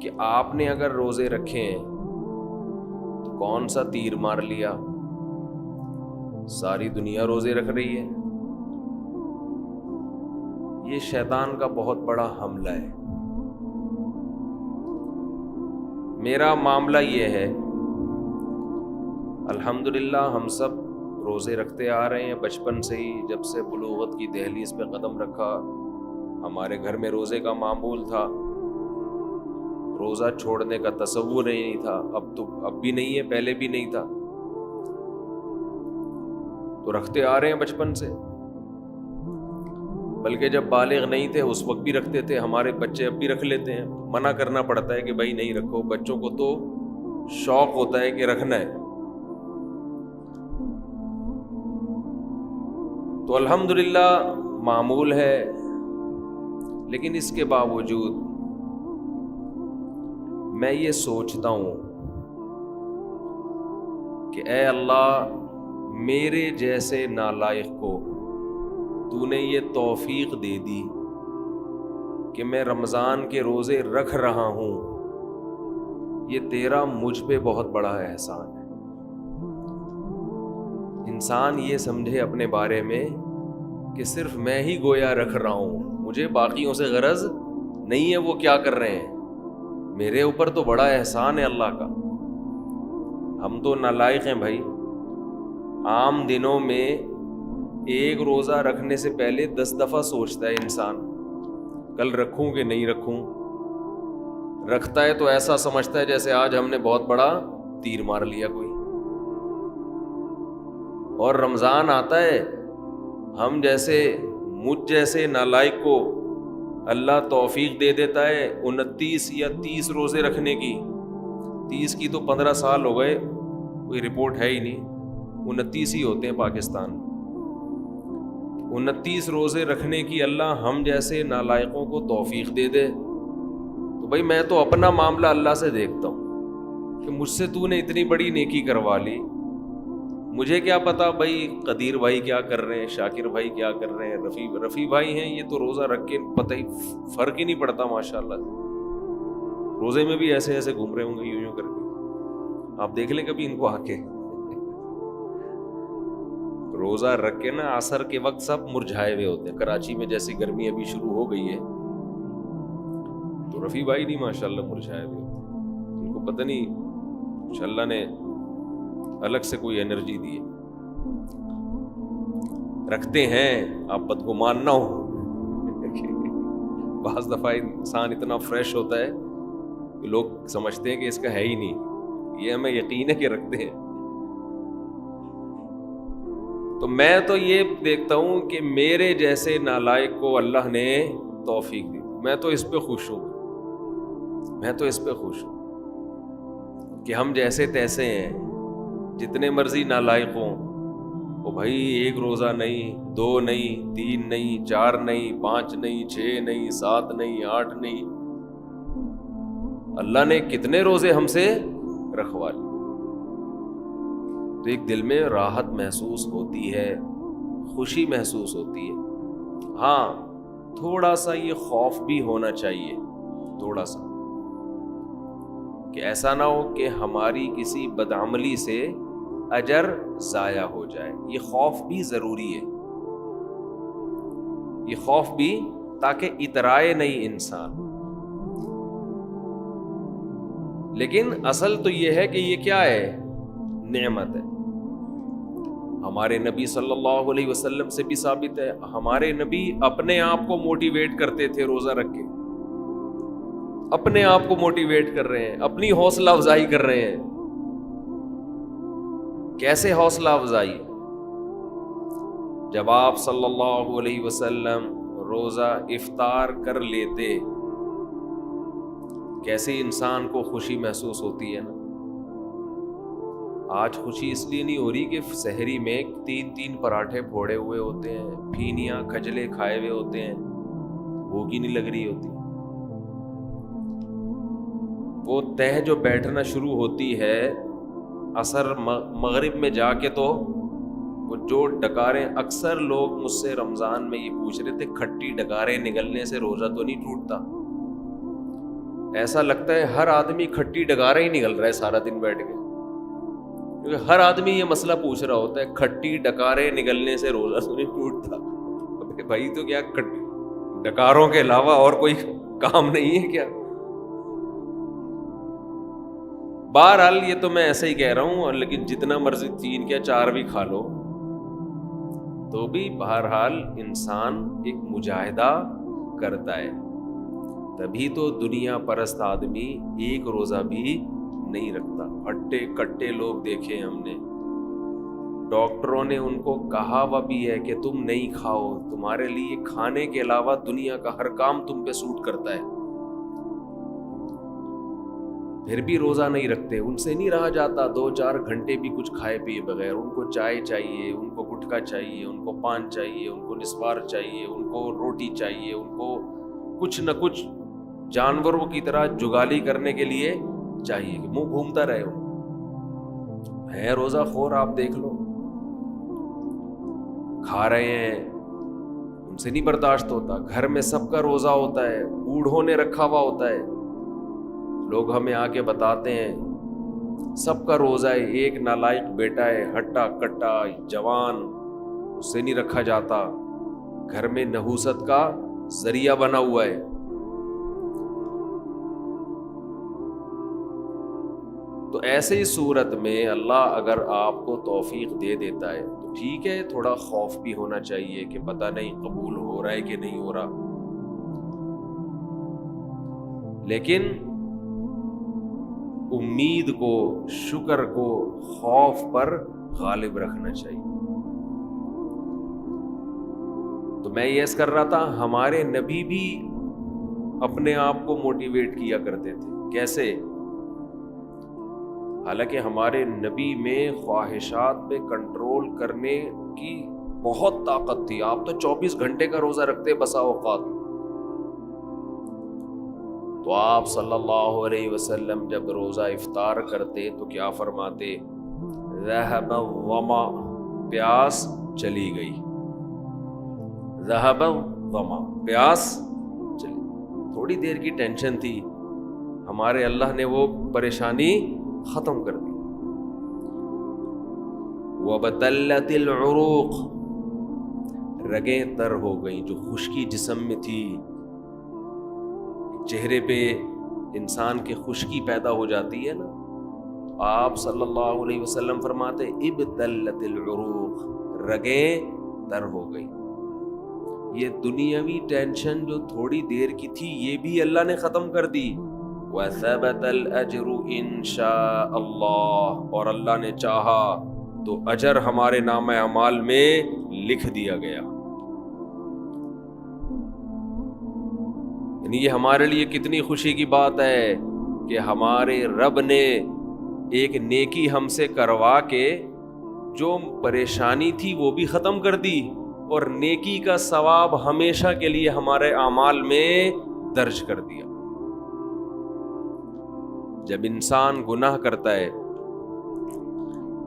کہ آپ نے اگر روزے رکھے ہیں تو کون سا تیر مار لیا؟ ساری دنیا روزے رکھ رہی ہے۔ یہ شیطان کا بہت بڑا حملہ ہے۔ میرا معاملہ یہ ہے، الحمدللہ ہم سب روزے رکھتے آ رہے ہیں بچپن سے ہی، جب سے بلوغت کی دہلیز پہ قدم رکھا ہمارے گھر میں روزے کا معمول تھا، روزہ چھوڑنے کا تصور ہی نہیں تھا۔ اب بھی نہیں ہے، پہلے بھی نہیں تھا، تو رکھتے آ رہے ہیں بچپن سے، بلکہ جب بالغ نہیں تھے اس وقت بھی رکھتے تھے۔ ہمارے بچے اب بھی رکھ لیتے ہیں، منع کرنا پڑتا ہے کہ بھائی نہیں رکھو، بچوں کو تو شوق ہوتا ہے کہ رکھنا ہے۔ تو الحمدللہ معمول ہے، لیکن اس کے باوجود میں یہ سوچتا ہوں کہ اے اللہ، میرے جیسے نالائق کو تو نے یہ توفیق دے دی کہ میں رمضان کے روزے رکھ رہا ہوں، یہ تیرا مجھ پہ بہت بڑا احسان ہے۔ انسان یہ سمجھے اپنے بارے میں کہ صرف میں ہی گویا رکھ رہا ہوں، مجھے باقیوں سے غرض نہیں ہے وہ کیا کر رہے ہیں، میرے اوپر تو بڑا احسان ہے اللہ کا۔ ہم تو نالائق ہیں بھائی، عام دنوں میں ایک روزہ رکھنے سے پہلے 10 دفعہ سوچتا ہے انسان کل رکھوں کہ نہیں رکھوں۔ رکھتا ہے تو ایسا سمجھتا ہے جیسے آج ہم نے بہت بڑا تیر مار لیا کوئی، اور رمضان آتا ہے، ہم جیسے مجھ جیسے نالائق کو اللہ توفیق دے دیتا ہے 29 یا 30 روزے رکھنے کی۔ 30 کی تو 15 سال ہو گئے، کوئی رپورٹ ہے ہی نہیں، 29 ہی ہوتے ہیں پاکستان میں۔ 29 روزے رکھنے کی اللہ ہم جیسے نالائقوں کو توفیق دے دے، تو بھائی میں تو اپنا معاملہ اللہ سے دیکھتا ہوں کہ مجھ سے تو نے اتنی بڑی نیکی کروا لی، مجھے کیا پتا بھائی قدیر بھائی کیا کر رہے ہیں، شاکر بھائی کیا کر رہے ہیں، رفیع بھائی ہیں، یہ تو روزہ رکھ کے پتہ ہی فرق ہی نہیں پڑتا ماشاءاللہ، روزے میں بھی ایسے ایسے گھوم رہے ہوں گے یوں کر کے، آپ دیکھ لیں کبھی ان کو آ کے، روزہ رکھ کے نا عصر کے وقت سب مرجھائے ہوئے ہوتے ہیں۔ کراچی میں جیسی گرمی ابھی شروع ہو گئی ہے تو رفیع بھائی نہیں ماشاءاللہ مرجھائے ہوئے ہوتے ہیں، ان کو پتہ نہیں کچھ اللہ نے الگ سے کوئی انرجی دی ہے، رکھتے ہیں، آپ بدگمان نہ ہو۔ بعض دفعہ انسان اتنا فریش ہوتا ہے کہ لوگ سمجھتے ہیں کہ اس کا ہے ہی نہیں، یہ ہمیں یقین ہے کہ رکھتے ہیں۔ تو میں تو یہ دیکھتا ہوں کہ میرے جیسے نالائق کو اللہ نے توفیق دی، میں تو اس پہ خوش ہوں، میں تو اس پہ خوش ہوں کہ ہم جیسے تیسے ہیں، جتنے مرضی نالائق ہوں، وہ بھائی ایک روزہ نہیں، 2 نہیں، 3 نہیں، 4 نہیں، 5 نہیں، 6 نہیں، 7 نہیں، 8 نہیں، اللہ نے کتنے روزے ہم سے رکھوا لی، تو ایک دل میں راحت محسوس ہوتی ہے، خوشی محسوس ہوتی ہے۔ ہاں تھوڑا سا یہ خوف بھی ہونا چاہیے، تھوڑا سا، کہ ایسا نہ ہو کہ ہماری کسی بدعملی سے اجر ضائع ہو جائے، یہ خوف بھی ضروری ہے، یہ خوف بھی، تاکہ اترائے نہیں انسان۔ لیکن اصل تو یہ ہے کہ یہ کیا ہے، نعمت ہے۔ ہمارے نبی صلی اللہ علیہ وسلم سے بھی ثابت ہے، ہمارے نبی اپنے آپ کو موٹیویٹ کرتے تھے روزہ رکھ کے، اپنے آپ کو موٹیویٹ کر رہے ہیں، اپنی حوصلہ افزائی کر رہے ہیں۔ کیسے حوصلہ افزائی؟ جب آپ صلی اللہ علیہ وسلم روزہ افطار کر لیتے، کیسے انسان کو خوشی محسوس ہوتی ہے نا۔ آج خوشی اس لیے نہیں ہو رہی کہ سحری میں 3 پراٹھے پھوڑے ہوئے ہوتے ہیں، پھینیاں کھجلے کھائے ہوئے ہوتے ہیں، بھوک ہی نہیں لگ رہی ہوتی، وہ تہ جو بیٹھنا شروع ہوتی ہے عصر مغرب میں جا کے، تو وہ جو ڈکاریں، اکثر لوگ مجھ سے رمضان میں یہ پوچھ رہے تھے کھٹی ڈکاریں نگلنے سے روزہ تو نہیں ٹوٹتا؟ ایسا لگتا ہے ہر آدمی کھٹی ڈگارا ہی نگل رہا ہے سارا دن بیٹھ کے، کیونکہ ہر آدمی یہ مسئلہ پوچھ رہا ہوتا ہے کھٹی ڈکارے نگلنے سے روزہ تو نہیں ٹوٹتا؟ ابے بھائی تو کیا ڈکاروں کے علاوہ اور کوئی کام نہیں ہے کیا؟ بہرحال یہ تو میں ایسے ہی کہہ رہا ہوں، لیکن جتنا مرضی 3 یا 4 بھی کھا لو تو بھی بہرحال انسان ایک مجاہدہ کرتا ہے، تبھی تو دنیا پرست آدمی ایک روزہ بھی نہیں رکھتا۔ ہٹے کٹے لوگ دیکھے ہم نے، ڈاکٹروں نے ان کو کہا ہوا بھی ہے کہ تم نہیں کھاؤ، تمہارے لیے کھانے کے علاوہ دنیا کا ہر کام تم پہ سوٹ کرتا ہے، پھر بھی روزہ نہیں رکھتے۔ ان سے نہیں رہا جاتا 2-4 گھنٹے بھی کچھ کھائے پیے بغیر۔ ان کو چائے چاہیے، ان کو گٹکا چاہیے، ان کو پان چاہیے، ان کو نسوار چاہیے، ان کو روٹی چاہیے، ان کو کچھ نہ کچھ جانوروں کی طرح جگالی کرنے کے لیے چاہیے کہ منہ گھومتا رہے۔ ہے روزہ خور، آپ دیکھ لو، کھا رہے ہیں، ان سے نہیں برداشت ہوتا۔ گھر میں سب کا روزہ ہوتا ہے، بوڑھوں نے رکھا ہوا ہوتا ہے، لوگ ہمیں آ کے بتاتے ہیں سب کا روزہ ہے، ایک نالائق بیٹا ہے ہٹا کٹا جوان، اس سے نہیں رکھا جاتا، گھر میں نحوست کا ذریعہ بنا ہوا ہے۔ تو ایسے ہی صورت میں اللہ اگر آپ کو توفیق دے دیتا ہے تو ٹھیک ہے، تھوڑا خوف بھی ہونا چاہیے کہ پتہ نہیں قبول ہو رہا ہے کہ نہیں ہو رہا، لیکن امید کو، شکر کو خوف پر غالب رکھنا چاہیے۔ تو میں یہ کر رہا تھا، ہمارے نبی بھی اپنے آپ کو موٹیویٹ کیا کرتے تھے۔ کیسے؟ حالانکہ ہمارے نبی میں خواہشات پہ کنٹرول کرنے کی بہت طاقت تھی، آپ تو 24 گھنٹے کا روزہ رکھتے بسا اوقات۔ تو آپ صلی اللہ علیہ وسلم جب روزہ افطار کرتے تو کیا فرماتے؟ ذہب الظما، پیاس چلی گئی، ذہب الظما، پیاس چلی۔ تھوڑی دیر کی ٹینشن تھی، ہمارے اللہ نے وہ پریشانی ختم کر دی۔ وَبَتَلَّتِ الْعُرُوقُ، رگیں تر ہو گئیں، جو خشکی جسم میں تھی، چہرے پہ انسان کے خشکی پیدا ہو جاتی ہے نا، آپ صلی اللہ علیہ وسلم فرماتے ابتلت العروق، رگیں تر ہو گئی۔ یہ دنیاوی ٹینشن جو تھوڑی دیر کی تھی یہ بھی اللہ نے ختم کر دی۔ وَثَبَتَ الْأَجْرُ إِن شَاءَ اللَّهُ، اور اللہ نے چاہا تو اجر ہمارے نامہ اعمال میں لکھ دیا گیا۔ یعنی یہ ہمارے لیے کتنی خوشی کی بات ہے کہ ہمارے رب نے ایک نیکی ہم سے کروا کے جو پریشانی تھی وہ بھی ختم کر دی، اور نیکی کا ثواب ہمیشہ کے لیے ہمارے اعمال میں درج کر دیا۔ جب انسان گناہ کرتا ہے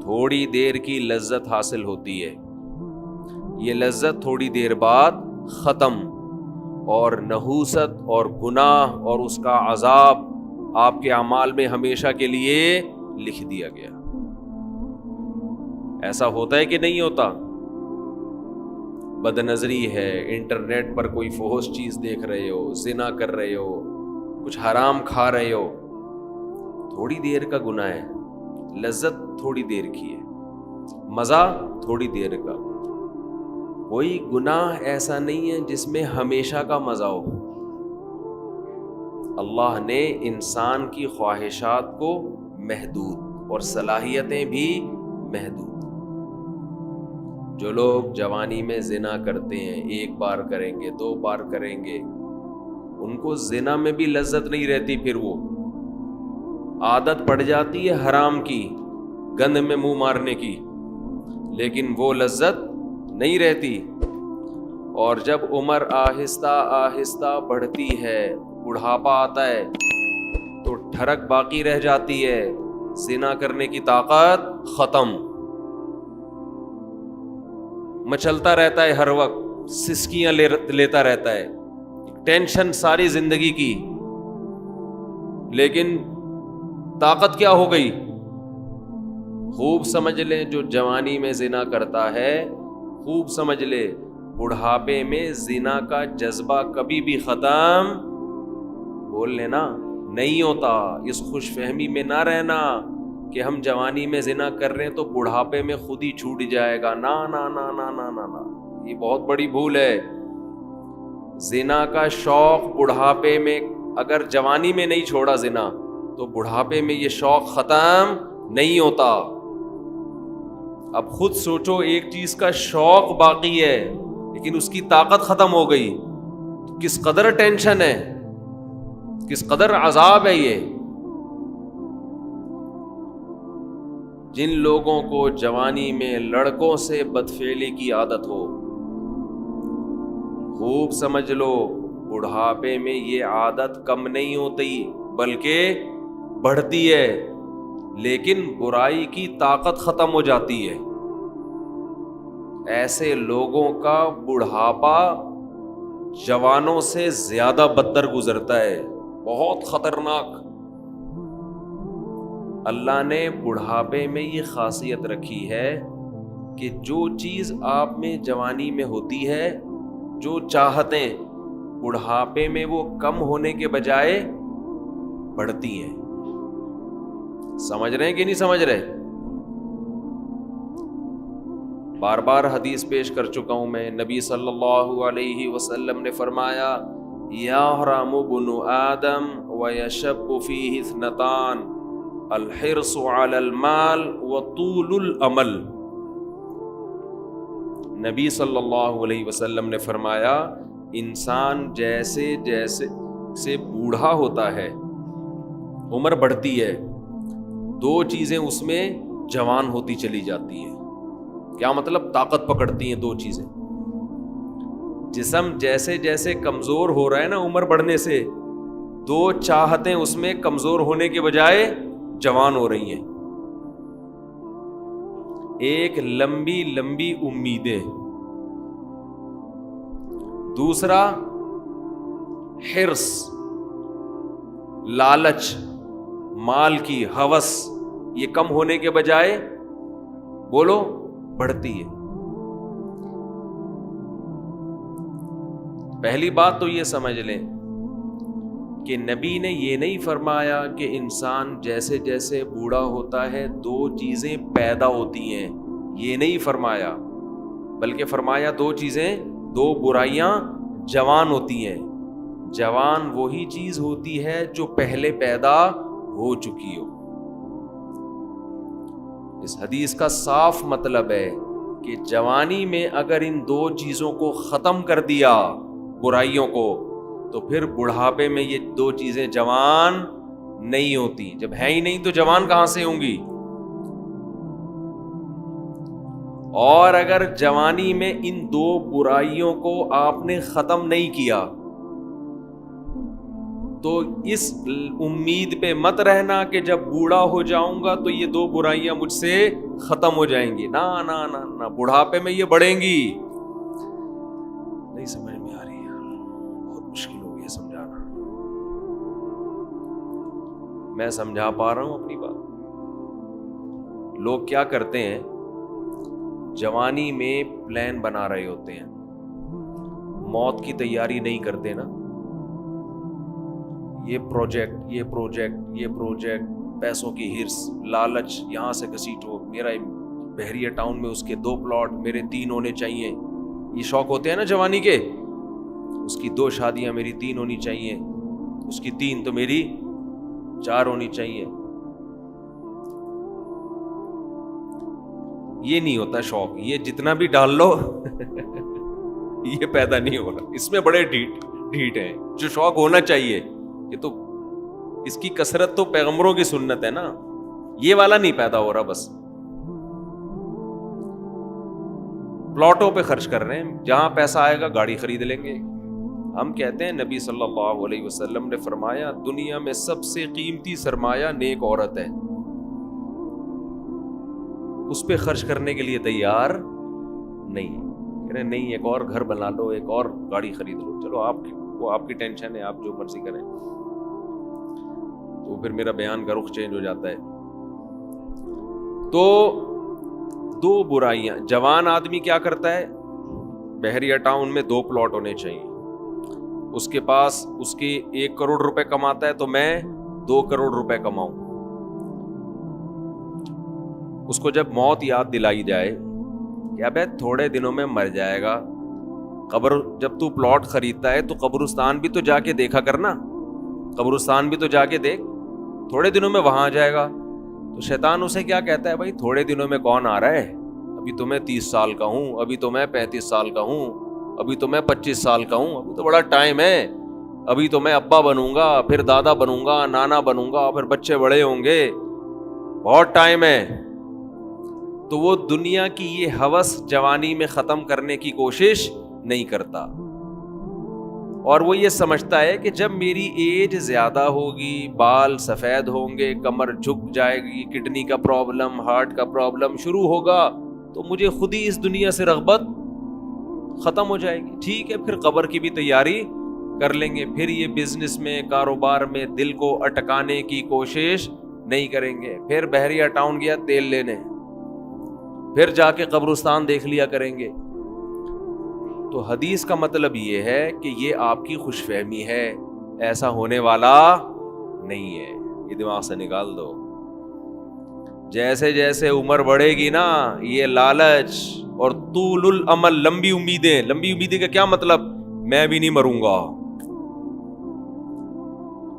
تھوڑی دیر کی لذت حاصل ہوتی ہے، یہ لذت تھوڑی دیر بعد ختم، اور نحوست اور گناہ اور اس کا عذاب آپ کے اعمال میں ہمیشہ کے لیے لکھ دیا گیا۔ ایسا ہوتا ہے کہ نہیں ہوتا؟ بد نظری ہے، انٹرنیٹ پر کوئی فحش چیز دیکھ رہے ہو، زنا کر رہے ہو، کچھ حرام کھا رہے ہو، تھوڑی دیر کا گناہ ہے، لذت تھوڑی دیر کی ہے، مزہ تھوڑی دیر کا۔ کوئی گناہ ایسا نہیں ہے جس میں ہمیشہ کا مزہ ہو۔ اللہ نے انسان کی خواہشات کو محدود اور صلاحیتیں بھی محدود۔ جو لوگ جوانی میں زنا کرتے ہیں، 1 بار کریں گے، 2 بار کریں گے، ان کو زنا میں بھی لذت نہیں رہتی، پھر وہ عادت پڑ جاتی ہے حرام کی، گند میں منہ مارنے کی، لیکن وہ لذت نہیں رہتی۔ اور جب عمر آہستہ آہستہ بڑھتی ہے، بڑھاپا آتا ہے، تو ٹھڑک باقی رہ جاتی ہے، زنا کرنے کی طاقت ختم، مچلتا رہتا ہے، ہر وقت سسکیاں لیتا رہتا ہے، ٹینشن ساری زندگی کی، لیکن طاقت کیا ہو گئی؟ خوب سمجھ لیں، جو جوانی میں زنا کرتا ہے، خوب سمجھ لے بڑھاپے میں زنا کا جذبہ کبھی بھی ختم، بول لینا، نہیں ہوتا۔ اس خوش فہمی میں نہ رہنا کہ ہم جوانی میں زنا کر رہے ہیں تو بڑھاپے میں خود ہی چھوٹ جائے گا، نا نا نا نا نا نا نا، یہ بہت بڑی بھول ہے۔ زنا کا شوق بڑھاپے میں، اگر جوانی میں نہیں چھوڑا زنا تو بڑھاپے میں یہ شوق ختم نہیں ہوتا۔ اب خود سوچو، ایک چیز کا شوق باقی ہے لیکن اس کی طاقت ختم ہو گئی، کس قدر ٹینشن ہے، کس قدر عذاب ہے یہ۔ جن لوگوں کو جوانی میں لڑکوں سے بدفعلی کی عادت ہو، خوب سمجھ لو بڑھاپے میں یہ عادت کم نہیں ہوتی بلکہ بڑھتی ہے، لیکن برائی کی طاقت ختم ہو جاتی ہے۔ ایسے لوگوں کا بڑھاپا جوانوں سے زیادہ بدتر گزرتا ہے، بہت خطرناک۔ اللہ نے بڑھاپے میں یہ خاصیت رکھی ہے کہ جو چیز آپ میں جوانی میں ہوتی ہے، جو چاہتیں بڑھاپے میں وہ کم ہونے کے بجائے بڑھتی ہیں۔ سمجھ رہے ہیں کہ نہیں سمجھ رہے؟ بار بار حدیث پیش کر چکا ہوں میں، نبی صلی اللہ علیہ وسلم نے فرمایا، یحرم ابن آدم ویشب فیہ اثنتان، الحرص علی المال وطول الامل۔ نبی صلی اللہ علیہ وسلم نے فرمایا، انسان جیسے جیسے سے بوڑھا ہوتا ہے، عمر بڑھتی ہے، دو چیزیں اس میں جوان ہوتی چلی جاتی ہیں۔ کیا مطلب؟ طاقت پکڑتی ہیں دو چیزیں۔ جسم جیسے جیسے کمزور ہو رہا ہے نا عمر بڑھنے سے، دو چاہتیں اس میں کمزور ہونے کے بجائے جوان ہو رہی ہیں۔ ایک لمبی لمبی امیدیں، دوسرا حرص، لالچ، مال کی ہوس، یہ کم ہونے کے بجائے بولو بڑھتی ہے۔ پہلی بات تو یہ سمجھ لیں کہ نبی نے یہ نہیں فرمایا کہ انسان جیسے جیسے بوڑھا ہوتا ہے دو چیزیں پیدا ہوتی ہیں، یہ نہیں فرمایا، بلکہ فرمایا دو چیزیں، دو برائیاں جوان ہوتی ہیں۔ جوان وہی چیز ہوتی ہے جو پہلے پیدا ہو چکی ہو۔ اس حدیث کا صاف مطلب ہے کہ جوانی میں اگر ان دو چیزوں کو ختم کر دیا، برائیوں کو، تو پھر بڑھاپے میں یہ دو چیزیں جوان نہیں ہوتی۔ جب ہے ہی نہیں تو جوان کہاں سے ہوں گی؟ اور اگر جوانی میں ان دو برائیوں کو آپ نے ختم نہیں کیا تو اس امید پہ مت رہنا کہ جب بوڑھا ہو جاؤں گا تو یہ دو برائیاں مجھ سے ختم ہو جائیں گی۔ نا نا نا نا، بڑھاپے میں یہ بڑھیں گی۔ نہیں سمجھ میں آ رہی ہے، بہت مشکل ہو گئی سمجھانا۔ میں سمجھا پا رہا ہوں اپنی بات؟ لوگ کیا کرتے ہیں، جوانی میں پلان بنا رہے ہوتے ہیں، موت کی تیاری نہیں کرتے نا، یہ پروجیکٹ، یہ پروجیکٹ، یہ پروجیکٹ، پیسوں کی ہرس، لالچ، یہاں سے گھسیٹو، میرا بحریہ ٹاؤن میں اس کے 2 پلاٹ، میرے 3 ہونے چاہیے، یہ شوق ہوتے ہیں نا جوانی کے۔ اس کی 2 شادیاں، میری 3 ہونی چاہیے، اس کی 3 تو میری 4 ہونی چاہیے۔ یہ نہیں ہوتا شوق، یہ جتنا بھی ڈال لو یہ پیدا نہیں ہو رہا۔ اس میں بڑے ڈھیٹ ہیں۔ جو شوق ہونا چاہیے، یہ تو اس کی کثرت تو پیغمبروں کی سنت ہے نا، یہ والا نہیں پیدا ہو رہا۔ بس پلاٹوں پہ خرچ کر رہے ہیں، جہاں پیسہ آئے گا گاڑی خرید لیں گے۔ ہم کہتے ہیں نبی صلی اللہ علیہ وسلم نے فرمایا، دنیا میں سب سے قیمتی سرمایہ نیک عورت ہے، اس پہ خرچ کرنے کے لیے تیار نہیں۔ کہہ رہے نہیں، ایک اور گھر بنا لو، ایک اور گاڑی خرید لو، چلو آپ کی وہ آپ کی ٹینشن ہے، آپ جو مرضی کریں۔ تو پھر میرا بیان کا رخ چینج ہو جاتا ہے. تو دو برائیاں. جوان آدمی کیا کرتا ہے, بحریہ ٹاؤن میں 2 پلاٹ ہونے چاہیے, اس کے پاس اس کی 1 کروڑ روپے کماتا ہے تو میں 2 کروڑ روپے کماؤں. اس کو جب موت یاد دلائی جائے کہ ابے تھوڑے دنوں میں مر جائے گا, قبر جب تو پلاٹ خریدتا ہے تو قبرستان بھی تو جا کے دیکھا کرنا, قبرستان بھی تو جا کے دیکھ, تھوڑے دنوں میں وہاں آ جائے گا. تو شیطان اسے کیا کہتا ہے, بھائی تھوڑے دنوں میں کون آ رہا ہے, ابھی تو میں 30 سال کا ہوں, ابھی تو میں 35 سال کا ہوں, ابھی تو میں 25 سال کا ہوں, ابھی تو بڑا ٹائم ہے, ابھی تو میں ابا بنوں گا, پھر دادا بنوں گا, نانا بنوں گا, پھر بچے بڑے ہوں گے, بہت ٹائم ہے. تو وہ دنیا کی یہ ہوس جوانی میں ختم کرنے کی کوشش نہیں کرتا, اور وہ یہ سمجھتا ہے کہ جب میری ایج زیادہ ہوگی, بال سفید ہوں گے, کمر جھک جائے گی, کڈنی کا پرابلم, ہارٹ کا پرابلم شروع ہوگا, تو مجھے خود ہی اس دنیا سے رغبت ختم ہو جائے گی. ٹھیک ہے, پھر قبر کی بھی تیاری کر لیں گے, پھر یہ بزنس میں, کاروبار میں دل کو اٹکانے کی کوشش نہیں کریں گے, پھر بحریہ ٹاؤن گیا تیل لینے, پھر جا کے قبرستان دیکھ لیا کریں گے. تو حدیث کا مطلب یہ ہے کہ یہ آپ کی خوش فہمی ہے, ایسا ہونے والا نہیں ہے, یہ دماغ سے نکال دو. جیسے جیسے عمر بڑھے گی نا, یہ لالچ اور طول الامل, لمبی امیدیں, لمبی امیدیں کا کیا مطلب, میں بھی نہیں مروں گا,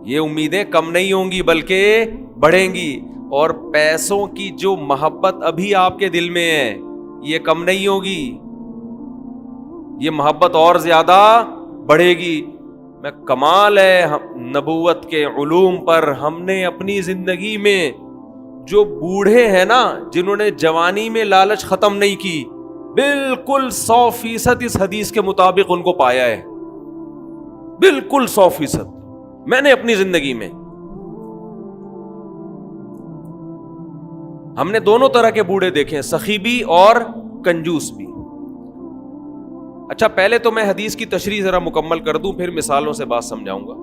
یہ امیدیں کم نہیں ہوں گی بلکہ بڑھیں گی. اور پیسوں کی جو محبت ابھی آپ کے دل میں ہے یہ کم نہیں ہوگی, یہ محبت اور زیادہ بڑھے گی. میں کمال ہے نبوت کے علوم پر, ہم نے اپنی زندگی میں جو بوڑھے ہیں نا, جنہوں نے جوانی میں لالچ ختم نہیں کی, بالکل 100% اس حدیث کے مطابق ان کو پایا ہے, بالکل 100%. میں نے اپنی زندگی میں, ہم نے دونوں طرح کے بوڑھے دیکھے ہیں, سخی بھی اور کنجوس بھی. اچھا, پہلے تو میں حدیث کی تشریح ذرا مکمل کر دوں, پھر مثالوں سے بات سمجھاؤں گا.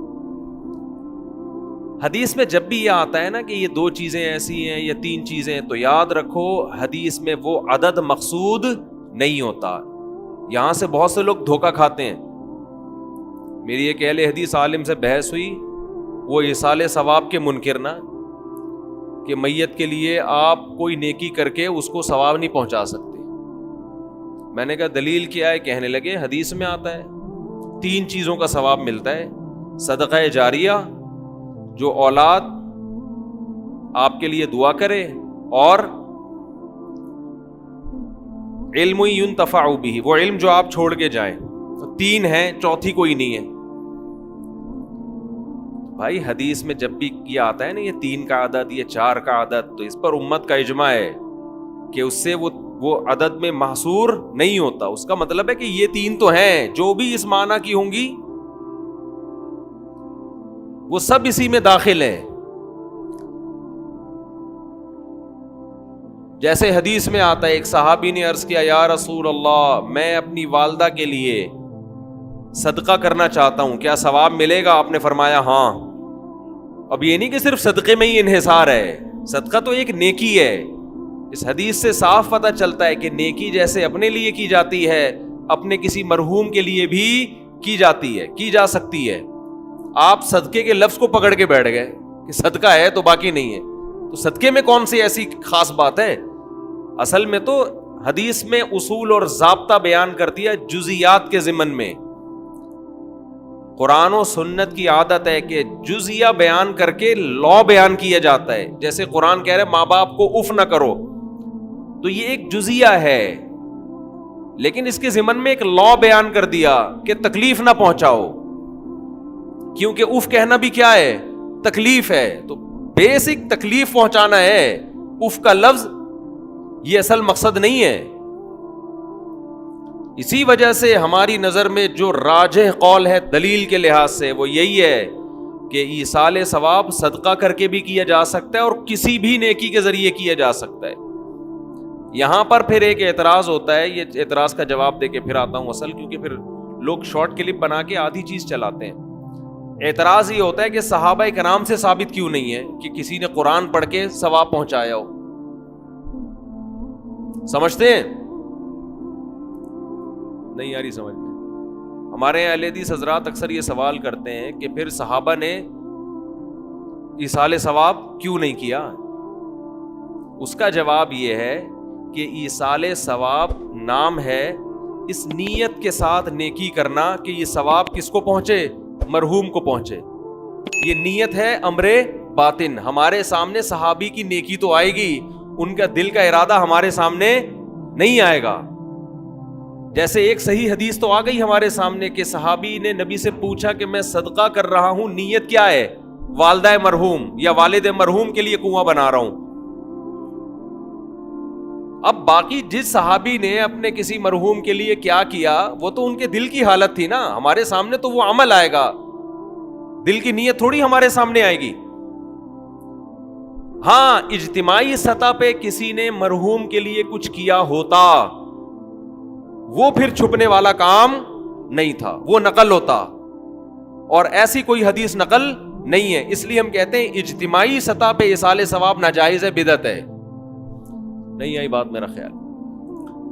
حدیث میں جب بھی یہ آتا ہے نا کہ یہ 2 چیزیں ایسی ہیں یا 3 چیزیں, تو یاد رکھو حدیث میں وہ عدد مقصود نہیں ہوتا. یہاں سے بہت سے لوگ دھوکہ کھاتے ہیں. میری ایک اہل حدیث عالم سے بحث ہوئی, وہ ایصال ثواب کے منکر نا, کہ میت کے لیے آپ کوئی نیکی کر کے اس کو ثواب نہیں پہنچا سکتے. میں نے کہا دلیل کیا ہے؟ کہنے لگے حدیث میں آتا ہے 3 چیزوں کا ثواب ملتا ہے, صدقہ جاریہ, جو اولاد آپ کے لیے دعا کرے, اور علم ينتفع به, وہ علم جو آپ چھوڑ کے جائیں. 3 ہیں, چوتھی کوئی نہیں ہے. بھائی حدیث میں جب بھی یہ آتا ہے نا یہ 3 کا عدد, یہ 4 کا عدد, تو اس پر امت کا اجماع ہے کہ اس سے وہ عدد میں محصور نہیں ہوتا. اس کا مطلب ہے کہ یہ 3 تو ہیں, جو بھی اس معنی کی ہوں گی وہ سب اسی میں داخل ہیں. جیسے حدیث میں آتا ہے, ایک صحابی نے عرض کیا, یا رسول اللہ, میں اپنی والدہ کے لیے صدقہ کرنا چاہتا ہوں, کیا ثواب ملے گا؟ آپ نے فرمایا ہاں. اب یہ نہیں کہ صرف صدقے میں ہی انحصار ہے, صدقہ تو ایک نیکی ہے. اس حدیث سے صاف پتہ چلتا ہے کہ نیکی جیسے اپنے لیے کی جاتی ہے, اپنے کسی مرحوم کے لیے بھی کی جاتی ہے, کی جا سکتی ہے. آپ صدقے کے لفظ کو پکڑ کے بیٹھ گئے کہ صدقہ ہے تو باقی نہیں ہے, تو صدقے میں کون سی ایسی خاص بات ہے؟ اصل میں تو حدیث میں اصول اور ضابطہ بیان کر دیا جزیات کے ضمن میں. قرآن و سنت کی عادت ہے کہ جزیہ بیان کر کے لا بیان کیا جاتا ہے. جیسے قرآن کہہ رہے ماں باپ کو اف نہ کرو, تو یہ ایک جزیہ ہے, لیکن اس کے ضمن میں ایک لا بیان کر دیا کہ تکلیف نہ پہنچاؤ, کیونکہ اف کہنا بھی کیا ہے؟ تکلیف ہے. تو بیسک تکلیف پہنچانا ہے. اف کا لفظ یہ اصل مقصد نہیں ہے. اسی وجہ سے ہماری نظر میں جو راجح قول ہے دلیل کے لحاظ سے وہ یہی ہے کہ ایصال ثواب صدقہ کر کے بھی کیا جا سکتا ہے اور کسی بھی نیکی کے ذریعے کیا جا سکتا ہے. یہاں پر پھر ایک اعتراض ہوتا ہے, یہ اعتراض کا جواب دے کے پھر آتا ہوں اصل, کیونکہ پھر لوگ شارٹ کلپ بنا کے آدھی چیز چلاتے ہیں. اعتراض یہ ہوتا ہے کہ صحابہ کرام سے ثابت کیوں نہیں ہے کہ کسی نے قرآن پڑھ کے ثواب پہنچایا ہو. سمجھتے ہیں؟ نہیں آ رہی سمجھ میں. ہمارے اہل حدیث حضرات اکثر یہ سوال کرتے ہیں کہ پھر صحابہ نے ایصال ثواب کیوں نہیں کیا. اس کا جواب یہ ہے کہ ایصال ثواب نام ہے اس نیت کے ساتھ نیکی کرنا کہ یہ ثواب کس کو پہنچے؟ مرحوم کو پہنچے. یہ نیت ہے امر باطن. ہمارے سامنے صحابی کی نیکی تو آئے گی, ان کا دل کا ارادہ ہمارے سامنے نہیں آئے گا. جیسے ایک صحیح حدیث تو آ گئی ہمارے سامنے کہ صحابی نے نبی سے پوچھا کہ میں صدقہ کر رہا ہوں, نیت کیا ہے؟ والدہ مرحوم یا والد مرحوم کے لیے کنواں بنا رہا ہوں. اب باقی جس صحابی نے اپنے کسی مرحوم کے لیے کیا کیا وہ تو ان کے دل کی حالت تھی نا. ہمارے سامنے تو وہ عمل آئے گا, دل کی نیت تھوڑی ہمارے سامنے آئے گی. ہاں, اجتماعی سطح پہ کسی نے مرحوم کے لیے کچھ کیا ہوتا وہ پھر چھپنے والا کام نہیں تھا, وہ نقل ہوتا, اور ایسی کوئی حدیث نقل نہیں ہے. اس لیے ہم کہتے ہیں اجتماعی سطح پہ ایصال ثواب ناجائز ہے, بدعت ہے. نہیں آئی بات میرا خیال.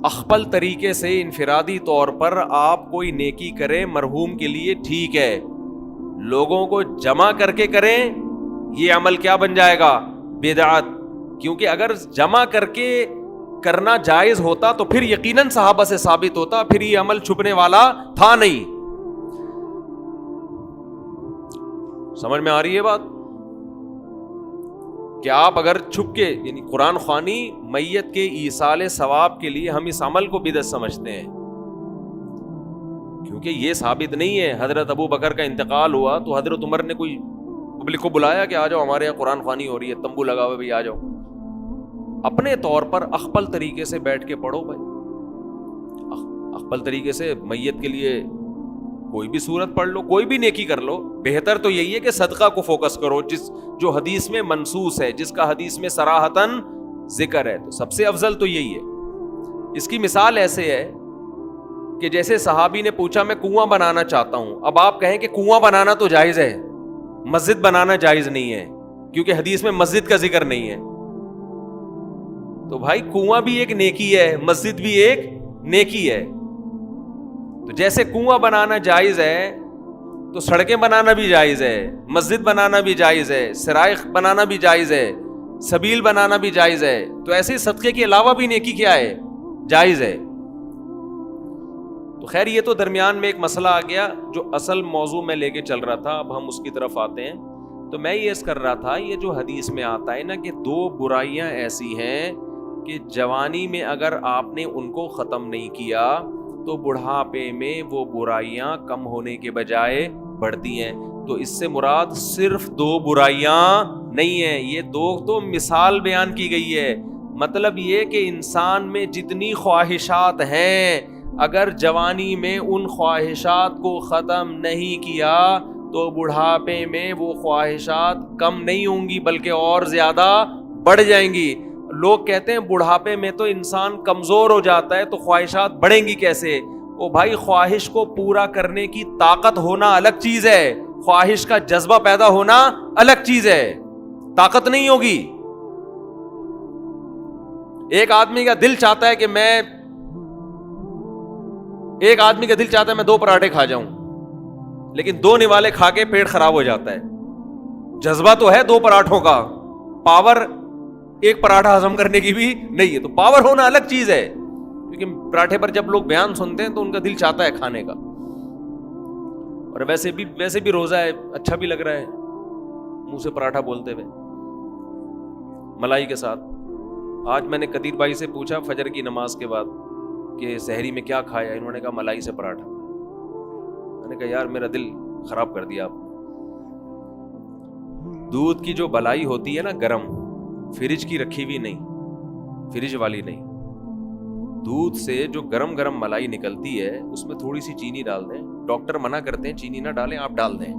اخپل طریقے سے انفرادی طور پر آپ کوئی نیکی کریں مرحوم کے لیے ٹھیک ہے, لوگوں کو جمع کر کے کریں یہ عمل کیا بن جائے گا؟ بدعت. کیونکہ اگر جمع کر کے کرنا جائز ہوتا تو پھر یقیناً صحابہ سے ثابت ہوتا, پھر یہ عمل چھپنے والا تھا نہیں. سمجھ میں آ رہی ہے بات؟ کہ آپ اگر چھپ کے یعنی قرآن خوانی میت کے ایصال ثواب کے لیے ہم اس عمل کو بدعت سمجھتے ہیں, کیونکہ یہ ثابت نہیں ہے. حضرت ابو بکر کا انتقال ہوا تو حضرت عمر نے کوئی پبلک کو بلایا کہ آ جاؤ ہمارے یہاں قرآن خوانی ہو رہی ہے, تمبو لگا ہوا بھائی آ جاؤ. اپنے طور پر اخپل طریقے سے بیٹھ کے پڑھو بھائی, اخپل طریقے سے میت کے لیے کوئی بھی سورت پڑھ لو, کوئی بھی نیکی کر لو. بہتر تو یہی ہے کہ صدقہ کو فوکس کرو جو حدیث میں منصوص ہے, جس کا حدیث میں صراحتاً ذکر ہے, تو سب سے افضل تو یہی ہے. اس کی مثال ایسے ہے کہ جیسے صحابی نے پوچھا میں کنواں بنانا چاہتا ہوں. اب آپ کہیں کہ کنواں بنانا تو جائز ہے, مسجد بنانا جائز نہیں ہے کیونکہ حدیث میں مسجد کا ذکر نہیں ہے. تو بھائی کنواں بھی ایک نیکی ہے, مسجد بھی ایک نیکی ہے. تو جیسے کنواں بنانا جائز ہے تو سڑکیں بنانا بھی جائز ہے, مسجد بنانا بھی جائز ہے, سرائخ بنانا بھی جائز ہے, سبیل بنانا بھی جائز ہے. تو ایسے صدقے کے علاوہ بھی نیکی کیا ہے؟ جائز ہے. تو خیر یہ تو درمیان میں ایک مسئلہ آ گیا جو اصل موضوع میں لے کے چل رہا تھا, اب ہم اس کی طرف آتے ہیں. تو میں یہ کر رہا تھا یہ جو حدیث میں آتا ہے نا کہ 2 برائیاں ایسی ہیں کہ جوانی میں اگر آپ نے ان کو ختم نہیں کیا تو بڑھاپے میں وہ برائیاں کم ہونے کے بجائے بڑھتی ہیں. تو اس سے مراد صرف 2 برائیاں نہیں ہیں, یہ 2 تو مثال بیان کی گئی ہے. مطلب یہ کہ انسان میں جتنی خواہشات ہیں اگر جوانی میں ان خواہشات کو ختم نہیں کیا تو بڑھاپے میں وہ خواہشات کم نہیں ہوں گی بلکہ اور زیادہ بڑھ جائیں گی. لوگ کہتے ہیں بڑھاپے میں تو انسان کمزور ہو جاتا ہے تو خواہشات بڑھیں گی کیسے؟ او بھائی, خواہش کو پورا کرنے کی طاقت ہونا الگ چیز ہے, خواہش کا جذبہ پیدا ہونا الگ چیز ہے. طاقت نہیں ہوگی. ایک آدمی کا دل چاہتا ہے کہ میں 2 پراٹھے کھا جاؤں, لیکن 2 نوالے کھا کے پیٹ خراب ہو جاتا ہے. جذبہ تو ہے 2 پراٹھوں کا, پاور ایک پراٹھا ہضم کرنے کی بھی نہیں ہے. تو پاور ہونا الگ چیز ہے, کیونکہ پراٹھے پر جب لوگ بیان سنتے ہیں تو ان کا دل چاہتا ہے کھانے کا. اور ویسے بھی روزہ ہے, اچھا بھی لگ رہا ہے منہ سے پراٹھا بولتے ہوئے ملائی کے ساتھ. آج میں نے قدیر بھائی سے پوچھا فجر کی نماز کے بعد کہ سحری میں کیا کھایا, انہوں نے کہا ملائی سے پراٹھا. میں نے کہا یار میرا دل خراب کر دیا آپ نے. دودھ کی جو بلائی ہوتی ہے نا گرم, فریج کی رکھی ہوئی نہیں, فریج والی نہیں, دودھ سے جو گرم گرم ملائی نکلتی ہے اس میں تھوڑی سی چینی ڈال دیں. ڈاکٹر منع کرتے ہیں چینی نہ ڈالیں, آپ ڈال دیں,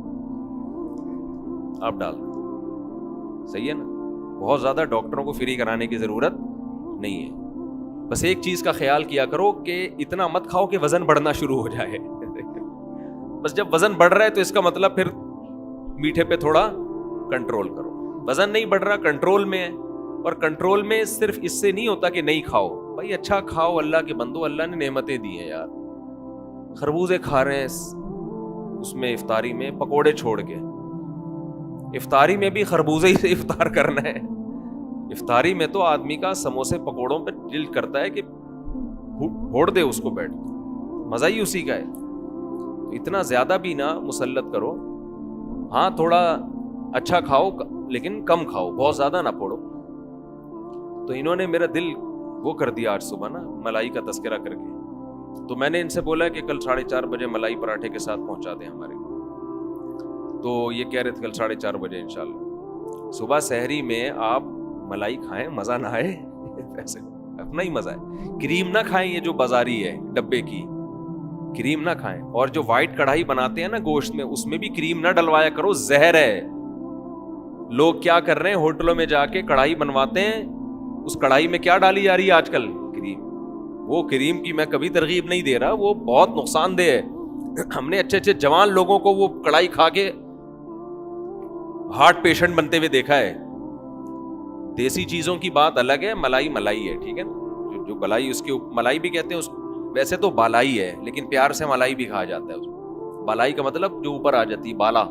صحیح ہے نا. بہت زیادہ ڈاکٹروں کو فری کرانے کی ضرورت نہیں ہے. بس ایک چیز کا خیال کیا کرو کہ اتنا مت کھاؤ کہ وزن بڑھنا شروع ہو جائے. بس جب وزن بڑھ رہا ہے تو اس کا مطلب پھر میٹھے پہ تھوڑا کنٹرول کرو. وزن نہیں بڑھ رہا, کنٹرول میں ہے. اور کنٹرول میں صرف اس سے نہیں ہوتا کہ نہیں کھاؤ, بھائی اچھا کھاؤ, اللہ کے بندو, اللہ نے نعمتیں دی ہیں یار. خربوزے کھا رہے ہیں اس میں افطاری میں, پکوڑے چھوڑ کے. افطاری میں بھی خربوزے ہی سے افطار کرنا ہے. افطاری میں تو آدمی کا سموسے پکوڑوں پہ دل کرتا ہے کہ پھوڑ دے اس کو بیٹھ, مزہ ہی اسی کا ہے. تو اتنا زیادہ بھی نہ مسلط کرو. ہاں تھوڑا اچھا کھاؤ لیکن کم کھاؤ, بہت زیادہ نہ پھوڑو. تو انہوں نے میرا دل وہ کر دیا آج صبح نا ملائی کا تذکرہ کر کے. تو میں نے ان سے بولا کہ کل 4:30 بجے ملائی پراٹھے کے ساتھ پہنچا دیں ہمارے. تو یہ کہہ رہے تھے کل 4:30 بجے انشاءاللہ. صبح سحری میں آپ ملائی کھائیں, مزہ نہ آئے ایسے اپنا ہی مزہ ہے. کریم نہ کھائیں, یہ جو بازاری ہے ڈبے کی کریم نہ کھائیں. اور جو وائٹ کڑھائی بناتے ہیں نا گوشت میں, اس میں بھی کریم نہ ڈلوایا کرو, زہر ہے. لوگ کیا کر رہے ہیں, ہوٹلوں میں جا کے کڑھائی بنواتے ہیں, اس کڑھائی میں کیا ڈالی جا رہی ہے آج کل, کریم. وہ کریم کی میں کبھی ترغیب نہیں دے رہا, وہ بہت نقصان دہ ہے. ہم نے اچھے اچھے جوان لوگوں کو وہ کڑھائی کھا کے ہارٹ پیشنٹ بنتے ہوئے دیکھا ہے. دیسی چیزوں کی بات الگ ہے, ملائی ملائی ہے, ٹھیک ہے نا. جو بلائی اس کے ملائی بھی کہتے ہیں اس, ویسے تو بالائی ہے لیکن پیار سے ملائی بھی کہا جاتا ہے. بالائی کا مطلب جو اوپر آ جاتی ہے, بالا.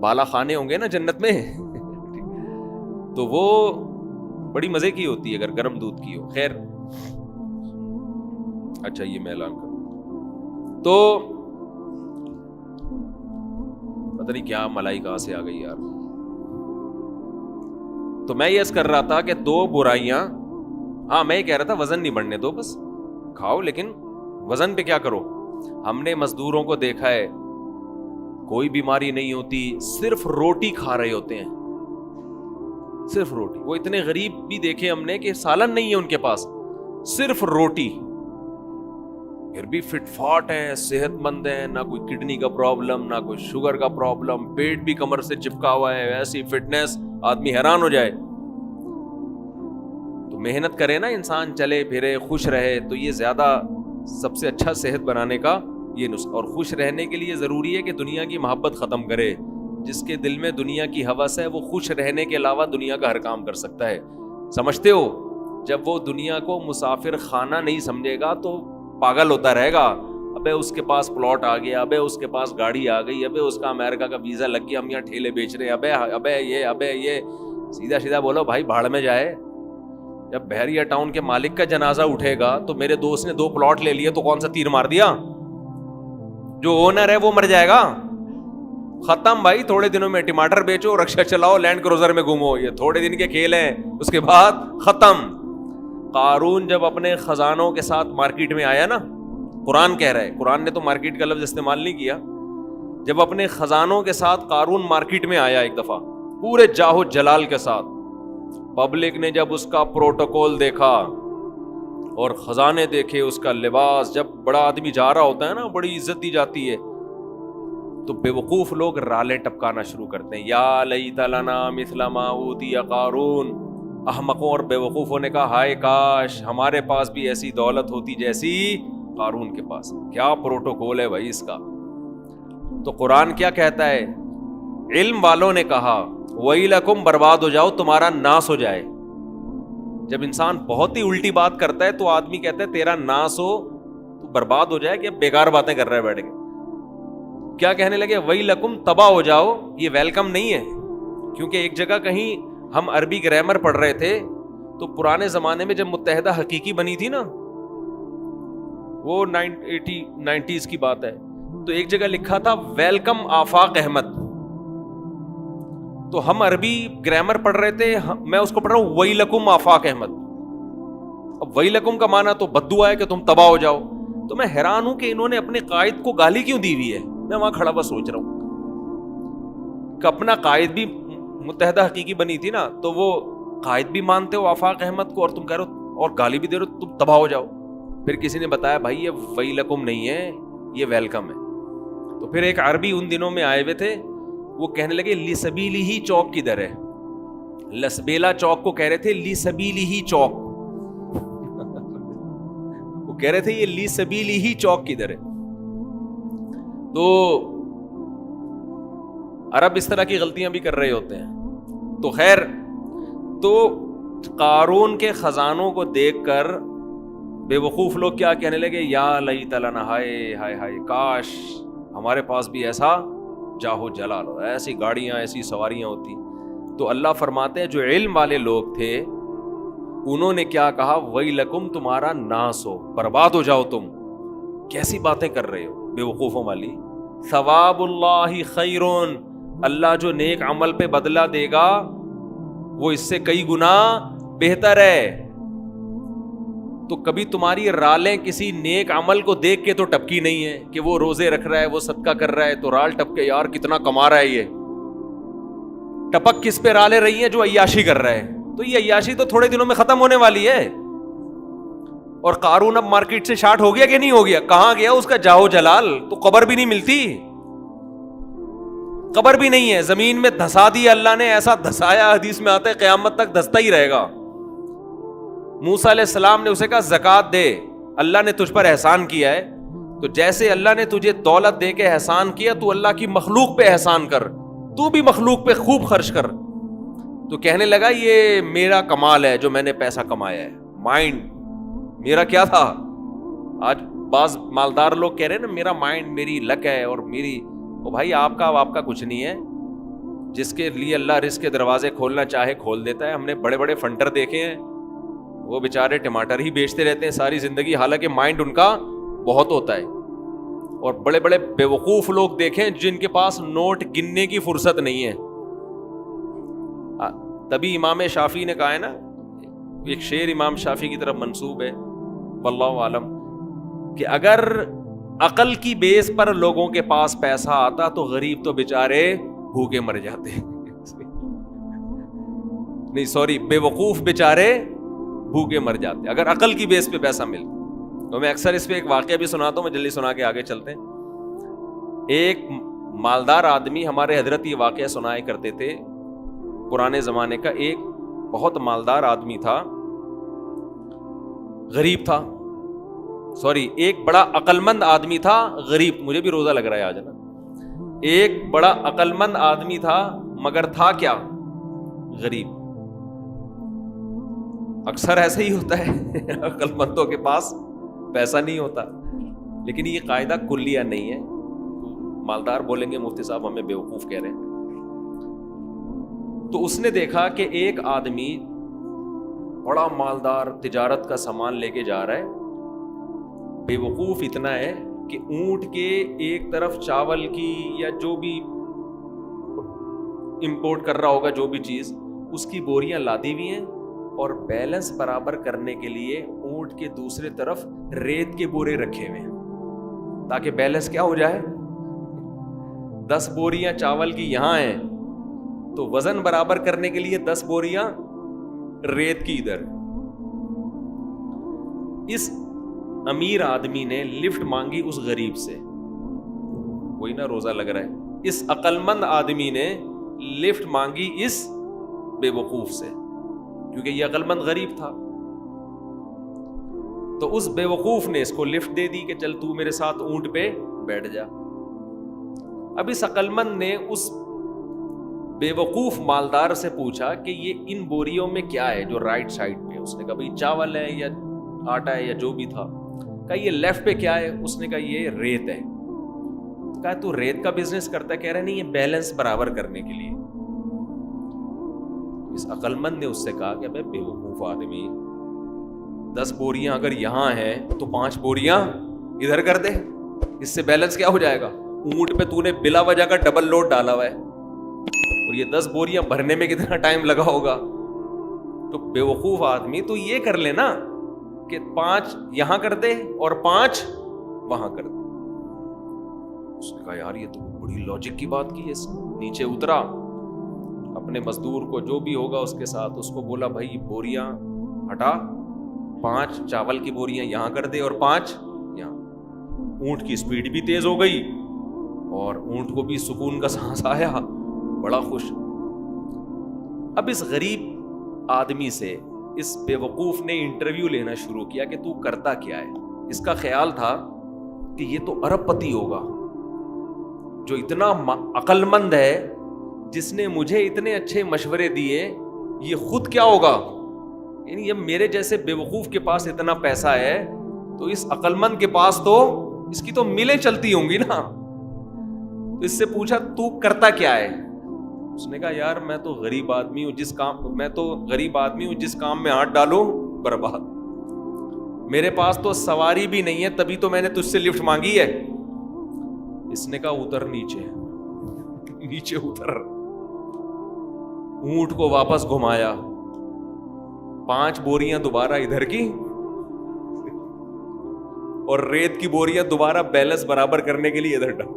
بالا خانے ہوں گے نا جنت میں تو وہ بڑی مزے کی ہوتی ہے اگر گرم دودھ کی ہو. خیر اچھا یہ میں اعلان کروں تو پتہ نہیں کیا ملائی کہاں سے آ گئی یار. تو میں یہ کر رہا تھا کہ 2 برائیاں, ہاں میں یہ کہہ رہا تھا وزن نہیں بڑھنے دو, بس کھاؤ لیکن وزن پہ کیا کرو. ہم نے مزدوروں کو دیکھا ہے کوئی بیماری نہیں ہوتی, صرف روٹی کھا رہے ہوتے ہیں, صرف روٹی. وہ اتنے غریب بھی دیکھے ہم نے کہ سالن نہیں ہے ان کے پاس, صرف روٹی, پھر بھی فٹ فاٹ ہیں, صحت مند ہیں, نہ کوئی کڈنی کا پرابلم, نہ کوئی شوگر کا پرابلم, پیٹ بھی کمر سے چپکا ہوا ہے, ایسی فٹنس آدمی حیران ہو جائے. تو محنت کرے نا انسان, چلے پھرے, خوش رہے, تو یہ زیادہ سب سے اچھا صحت بنانے کا یہ نسخہ. اور خوش رہنے کے لیے ضروری ہے کہ دنیا کی محبت ختم کرے. جس کے دل میں دنیا کی ہوس ہے وہ خوش رہنے کے علاوہ دنیا کا ہر کام کر سکتا ہے. سمجھتے ہو, جب وہ دنیا کو مسافر خانہ نہیں سمجھے گا تو پاگل ہوتا رہے گا. ابے اس کے پاس پلاٹ آ گیا, ابے اس کے پاس گاڑی آ گئی, ابے اس کا امریکہ کا ویزا لگ گیا, ہم یہاں ٹھیلے بیچ رہے ہیں, ابے یہ سیدھا سیدھا بولو بھائی بھاڑ میں جائے. جب بحریہ ٹاؤن کے مالک کا جنازہ اٹھے گا تو میرے دوست نے 2 پلاٹ لے لیے تو کون سا تیر مار دیا, جو اونر ہے وہ مر جائے گا, ختم بھائی. تھوڑے دنوں میں ٹماٹر بیچو, رکشا چلاؤ, لینڈ کروزر میں گھومو, یہ تھوڑے دن کے کھیل ہیں, اس کے بعد ختم. قارون جب اپنے خزانوں کے ساتھ مارکیٹ میں آیا نا, قرآن کہہ رہا ہے, قرآن نے تو مارکیٹ کا لفظ استعمال نہیں کیا, جب اپنے خزانوں کے ساتھ قارون مارکیٹ میں آیا ایک دفعہ پورے جاہو جلال کے ساتھ, پبلک نے جب اس کا پروٹوکول دیکھا اور خزانے دیکھے, اس کا لباس, جب بڑا آدمی جا رہا ہوتا ہے نا بڑی عزت دی جاتی ہے, تو بے وقوف لوگ رالیں ٹپکانا شروع کرتے ہیں, یا لیت لنا مثل ما اوتی قارون. احمقوں اور بے وقوفوں نے کہا ہائے کاش ہمارے پاس بھی ایسی دولت ہوتی جیسی قارون کے پاس. کیا پروٹوکول ہے بھائی اس کا. تو قرآن کیا کہتا ہے, علم والوں نے کہا وَيْلَكُمْ, برباد ہو جاؤ, تمہارا ناس ہو جائے. جب انسان بہت ہی الٹی بات کرتا ہے تو آدمی کہتا ہے تیرا ناس ہو, تو برباد ہو جائے, کہ بیکار باتیں کر رہا ہے بیٹھ کے. کیا کہنے لگے, وَيْلَكُمْ, تباہ ہو جاؤ. یہ ویلکم نہیں ہے, کیونکہ ایک جگہ کہیں ہم عربی گرامر پڑھ رہے تھے تو پرانے زمانے میں جب متحدہ حقیقی بنی تھی نا, وہ 90s کی بات ہے, تو ایک جگہ لکھا تھا ویلکم آفاق احمد. تو ہم عربی گرامر پڑھ رہے تھے, میں اس کو پڑھ رہا ہوں وَيْلَكُمْ آفاق احمد. اب وَيْلَكُمْ کا معنی تو بد دعا ہے کہ تم تباہ ہو جاؤ. تو میں حیران ہوں کہ انہوں نے اپنے قائد کو گالی کیوں دی ہوئی ہے. میں وہاں کھڑا ہوا سوچ رہا ہوں کہ اپنا قائد بھی متحدہ حقیقی بنی تھی نا, تو وہ قائد بھی مانتے ہو آفاق احمد کو, اور تم کہہ رہے ہو اور گالی بھی دے رہے ہو تم تباہ ہو جاؤ. پھر کسی نے بتایا بھائی یہ وَيْلَكُمْ نہیں ہے, یہ ویلکم ہے. تو پھر ایک عربی ان دنوں میں آئے ہوئے تھے, وہ کہنے لگے لِسَبِيلِهِ چوک کدھر ہے. لسبیلا چوک کو کہہ رہے تھے لِسَبِيلِهِ چوک, وہ کہہ رہے تھے یہ لِسَبِيلِهِ چوک کدھر ہے. تو عرب اس طرح کی غلطیاں بھی کر رہے ہوتے ہیں. تو خیر، تو قارون کے خزانوں کو دیکھ کر بے وقوف لوگ کیا کہنے لگے؟ یا لیت لنا، ہائے ہائے ہائے، کاش ہمارے پاس بھی ایسا جاہو جلال ہو، ایسی گاڑیاں، ایسی سواریاں ہوتی. تو اللہ فرماتے ہیں جو علم والے لوگ تھے انہوں نے کیا کہا؟ ویلکم، تمہارا ناس ہو، برباد ہو جاؤ تم، کیسی باتیں کر رہے ہو بے وقوفوں والی. ثواب اللہ خیرون، اللہ جو نیک عمل پہ بدلہ دے گا وہ اس سے کئی گنا بہتر ہے. تو کبھی تمہاری رالیں کسی نیک عمل کو دیکھ کے تو ٹپکی نہیں ہے کہ وہ روزے رکھ رہا ہے، وہ صدقہ کر رہا ہے تو رال ٹپ کے یار کتنا کما رہا ہے. یہ ٹپک کس پہ رالیں رہی ہیں؟ جو عیاشی کر رہا ہے. تو یہ عیاشی تو تھوڑے دنوں میں ختم ہونے والی ہے. اور قارون اب مارکیٹ سے شارٹ ہو گیا کہ نہیں ہو گیا؟ کہاں گیا اس کا جاہو جلال؟ تو قبر بھی نہیں ملتی، قبر بھی نہیں ہے، زمین میں دھسا دی اللہ نے، ایسا دھسایا حدیث میں آتا ہے قیامت تک دھستا ہی رہے گا. موسیٰ علیہ السلام نے اسے کہا زکات دے، اللہ نے تجھ پر احسان کیا ہے، تو جیسے اللہ نے تجھے دولت دے کے احسان کیا تو اللہ کی مخلوق پہ احسان کر، تو بھی مخلوق پہ خوب خرچ کر. تو کہنے لگا یہ میرا کمال ہے جو میں نے پیسہ کمایا ہے، مائنڈ میرا کیا تھا. آج بعض مالدار لوگ کہہ رہے ہیں نا میرا مائنڈ، میری لک ہے اور میری، او بھائی آپ کا کچھ نہیں ہے. جس کے لیے اللہ رزق کے دروازے کھولنا چاہے کھول دیتا ہے. ہم نے بڑے بڑے فنٹر دیکھے ہیں، وہ بیچارے ٹماٹر ہی بیچتے رہتے ہیں ساری زندگی، حالانکہ مائنڈ ان کا بہت ہوتا ہے. اور بڑے بڑے بے وقوف لوگ دیکھیں جن کے پاس نوٹ گننے کی فرصت نہیں ہے. تبھی امام شافعی نے کہا ہے نا، ایک شعر امام شافعی کی طرف منسوب ہے واللہ عالم، کہ اگر عقل کی بیس پر لوگوں کے پاس پیسہ آتا تو غریب تو بیچارے بھوکے مر جاتے. نہیں سوری، بے وقوف بیچارے بھوکے مر جاتے اگر عقل کی بیس پہ پیسہ ملتا. تو میں اکثر اس پہ ایک واقعہ بھی سناتا ہوں، میں جلدی سنا کے آگے چلتے ہیں. ایک مالدار آدمی ہمارے حضرت یہ واقعہ سنائے کرتے تھے پرانے زمانے کا. ایک بہت مالدار آدمی تھا، غریب تھا، سوری ایک بڑا عقل مند آدمی تھا، غریب. مجھے بھی روزہ لگ رہا ہے آج نا. ایک بڑا عقل مند آدمی تھا مگر تھا کیا؟ غریب. اکثر ایسا ہی ہوتا ہے عقل مندوں کے پاس پیسہ نہیں ہوتا، لیکن یہ قاعدہ کلیہ نہیں ہے. مالدار بولیں گے مفتی صاحب ہمیں بیوقوف کہہ رہے ہیں. تو اس نے دیکھا کہ ایک آدمی بڑا مالدار تجارت کا سامان لے کے جا رہا ہے، بے وقوف اتنا ہے کہ اونٹ کے ایک طرف چاول کی یا جو بھی امپورٹ کر رہا ہوگا جو بھی چیز، اس کی بوریاں لادی ہوئی ہیں، اور بیلنس برابر کرنے کے لیے اونٹ کے دوسرے طرف ریت کے بورے رکھے ہوئے ہیں تاکہ بیلنس کیا ہو جائے. 10 بوریاں چاول کی یہاں ہیں تو وزن برابر کرنے کے لیے 10 بوریاں ریت کی ادھر. اس امیر آدمی نے لفٹ مانگی اس غریب سے، وہی نا روزہ لگ رہا ہے. اس عقل مند آدمی نے لفٹ مانگی اس بے وقوف سے، کیونکہ یہ عقل مند غریب تھا. تو اس بے وقوف نے اس کو لفٹ دے دی کہ چل تو میرے ساتھ اونٹ پہ بیٹھ جا. اب اس عقل مند نے اس بے وقوف مالدار سے پوچھا کہ یہ ان بوریوں میں کیا ہے جو رائٹ سائڈ پہ؟ اس نے کہا بھئی چاول ہے یا آٹا ہے یا جو بھی تھا. کہا یہ لیفٹ پہ کیا ہے؟ اس نے کہا یہ ریت ہے. کہا تو ریت کا بزنس کرتا ہے؟ کہہ رہا نہیں، یہ بیلنس برابر کرنے کے لیے. اس عقل مند نے اس سے کہا کہ بے وقوف آدمی، 10 بوریاں اگر یہاں ہیں تو 5 بوریاں ادھر کر دے، اس سے بیلنس کیا ہو جائے گا؟ اونٹ پہ تو نے بلا وجہ کا ڈبل لوڈ ڈالا ہوا ہے، اور یہ 10 بوریاں بھرنے میں کتنا ٹائم لگا ہوگا. تو بے وقوف آدمی تو یہ کر لے نا کہ 5 یہاں کر دے اور 5 وہاں کر دے. اس نے کہا یار یہ تو بڑی لاجک کی بات کی ہے. نیچے اترا، اپنے مزدور کو جو بھی ہوگا اس کے ساتھ اس کو بولا بھائی بوریاں ہٹا، 5 چاول کی بوریاں یہاں کر دے اور 5 یہاں. اونٹ کی سپیڈ بھی تیز ہو گئی اور اونٹ کو بھی سکون کا سانس آیا، بڑا خوش. اب اس غریب آدمی سے اس بے وقوف نے انٹرویو لینا شروع کیا کہ تو کرتا کیا ہے. اس کا خیال تھا کہ یہ تو ارب پتی ہوگا جو اتنا عقل مند ہے جس نے مجھے اتنے اچھے مشورے دیے یہ خود کیا ہوگا؟ یعنی جب میرے جیسے بے وقوف کے پاس اتنا پیسہ ہے تو اس عقل مند کے پاس تو اس کی تو میلیں چلتی ہوں گی نا. تو اس سے پوچھا تو کرتا کیا ہے؟ اس نے کہا یار میں تو غریب آدمی ہوں, جس کام میں ہاتھ ڈالوں برباد. میرے پاس تو سواری بھی نہیں ہے, تبھی تو میں نے تجھ سے لفٹ مانگی ہے. اس نے کہا اتر نیچے اتر. اونٹ کو واپس گھمایا, 5 بوریاں دوبارہ ادھر کی اور ریت کی بوریاں دوبارہ بیلنس برابر کرنے کے لیے ادھر ڈال.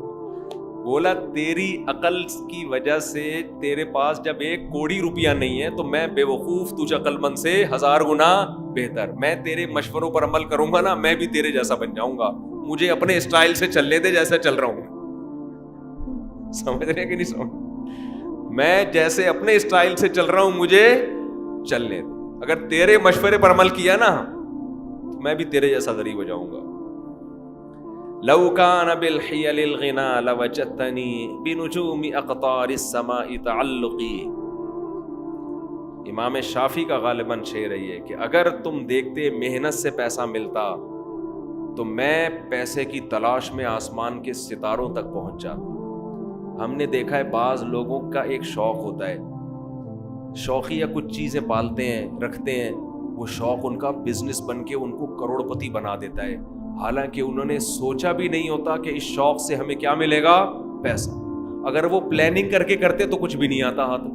بولا تیری عقل کی وجہ سے تیرے پاس جب 1 کوڑی روپیہ نہیں ہے تو میں بے وقوف تجھ عقل مند سے 1000 گنا بہتر. میں تیرے مشوروں پر عمل کروں گا نا, میں بھی تیرے جیسا بن جاؤں گا. مجھے اپنے اسٹائل سے چلنے دے جیسا چل رہا ہوں. سمجھ رہے کہ نہیں سمجھ؟ میں جیسے اپنے اسٹائل سے چل رہا ہوں مجھے چلنے دے. اگر تیرے مشورے پر عمل کیا نا تو میں بھی تیرے جیسا غریب ہو جاؤں گا. لو کان بالحیل الغنا لوجدتنی بنجوم اقطار السماء تعلقی. امام شافعی کا غالباً شعر ہے کہ اگر تم دیکھتے محنت سے پیسہ ملتا تو میں پیسے کی تلاش میں آسمان کے ستاروں تک پہنچ جاتا. ہم نے دیکھا ہے بعض لوگوں کا ایک شوق ہوتا ہے, شوقیہ کچھ چیزیں پالتے ہیں رکھتے ہیں, وہ شوق ان کا بزنس بن کے ان کو کروڑ پتی بنا دیتا ہے, حالانکہ انہوں نے سوچا بھی نہیں ہوتا کہ اس شوق سے ہمیں کیا ملے گا, پیسہ. اگر وہ پلاننگ کر کے کرتے تو کچھ بھی نہیں آتا ہاتھ.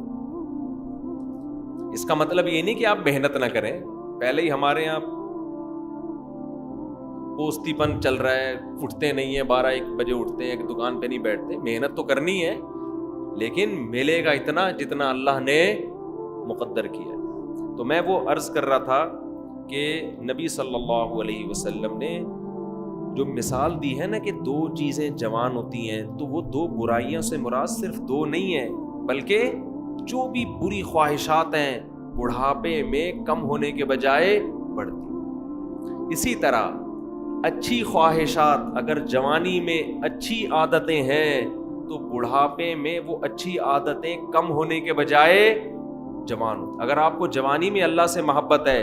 اس کا مطلب یہ نہیں کہ آپ محنت نہ کریں. پہلے ہی ہمارے یہاں پوستی پن چل رہا ہے, اٹھتے نہیں ہیں, 12-1 بجے اٹھتے ہیں, ایک دکان پہ نہیں بیٹھتے. محنت تو کرنی ہے لیکن ملے گا اتنا جتنا اللہ نے مقدر کیا ہے. تو میں وہ عرض کر رہا تھا کہ نبی صلی اللہ علیہ وسلم نے جو مثال دی ہے نا کہ 2 چیزیں جوان ہوتی ہیں تو وہ 2 برائیوں سے مراد صرف 2 نہیں ہیں, بلکہ جو بھی بری خواہشات ہیں بڑھاپے میں کم ہونے کے بجائے بڑھتی. اسی طرح اچھی خواہشات اگر جوانی میں اچھی عادتیں ہیں تو بڑھاپے میں وہ اچھی عادتیں کم ہونے کے بجائے جوان ہوتی. اگر آپ کو جوانی میں اللہ سے محبت ہے,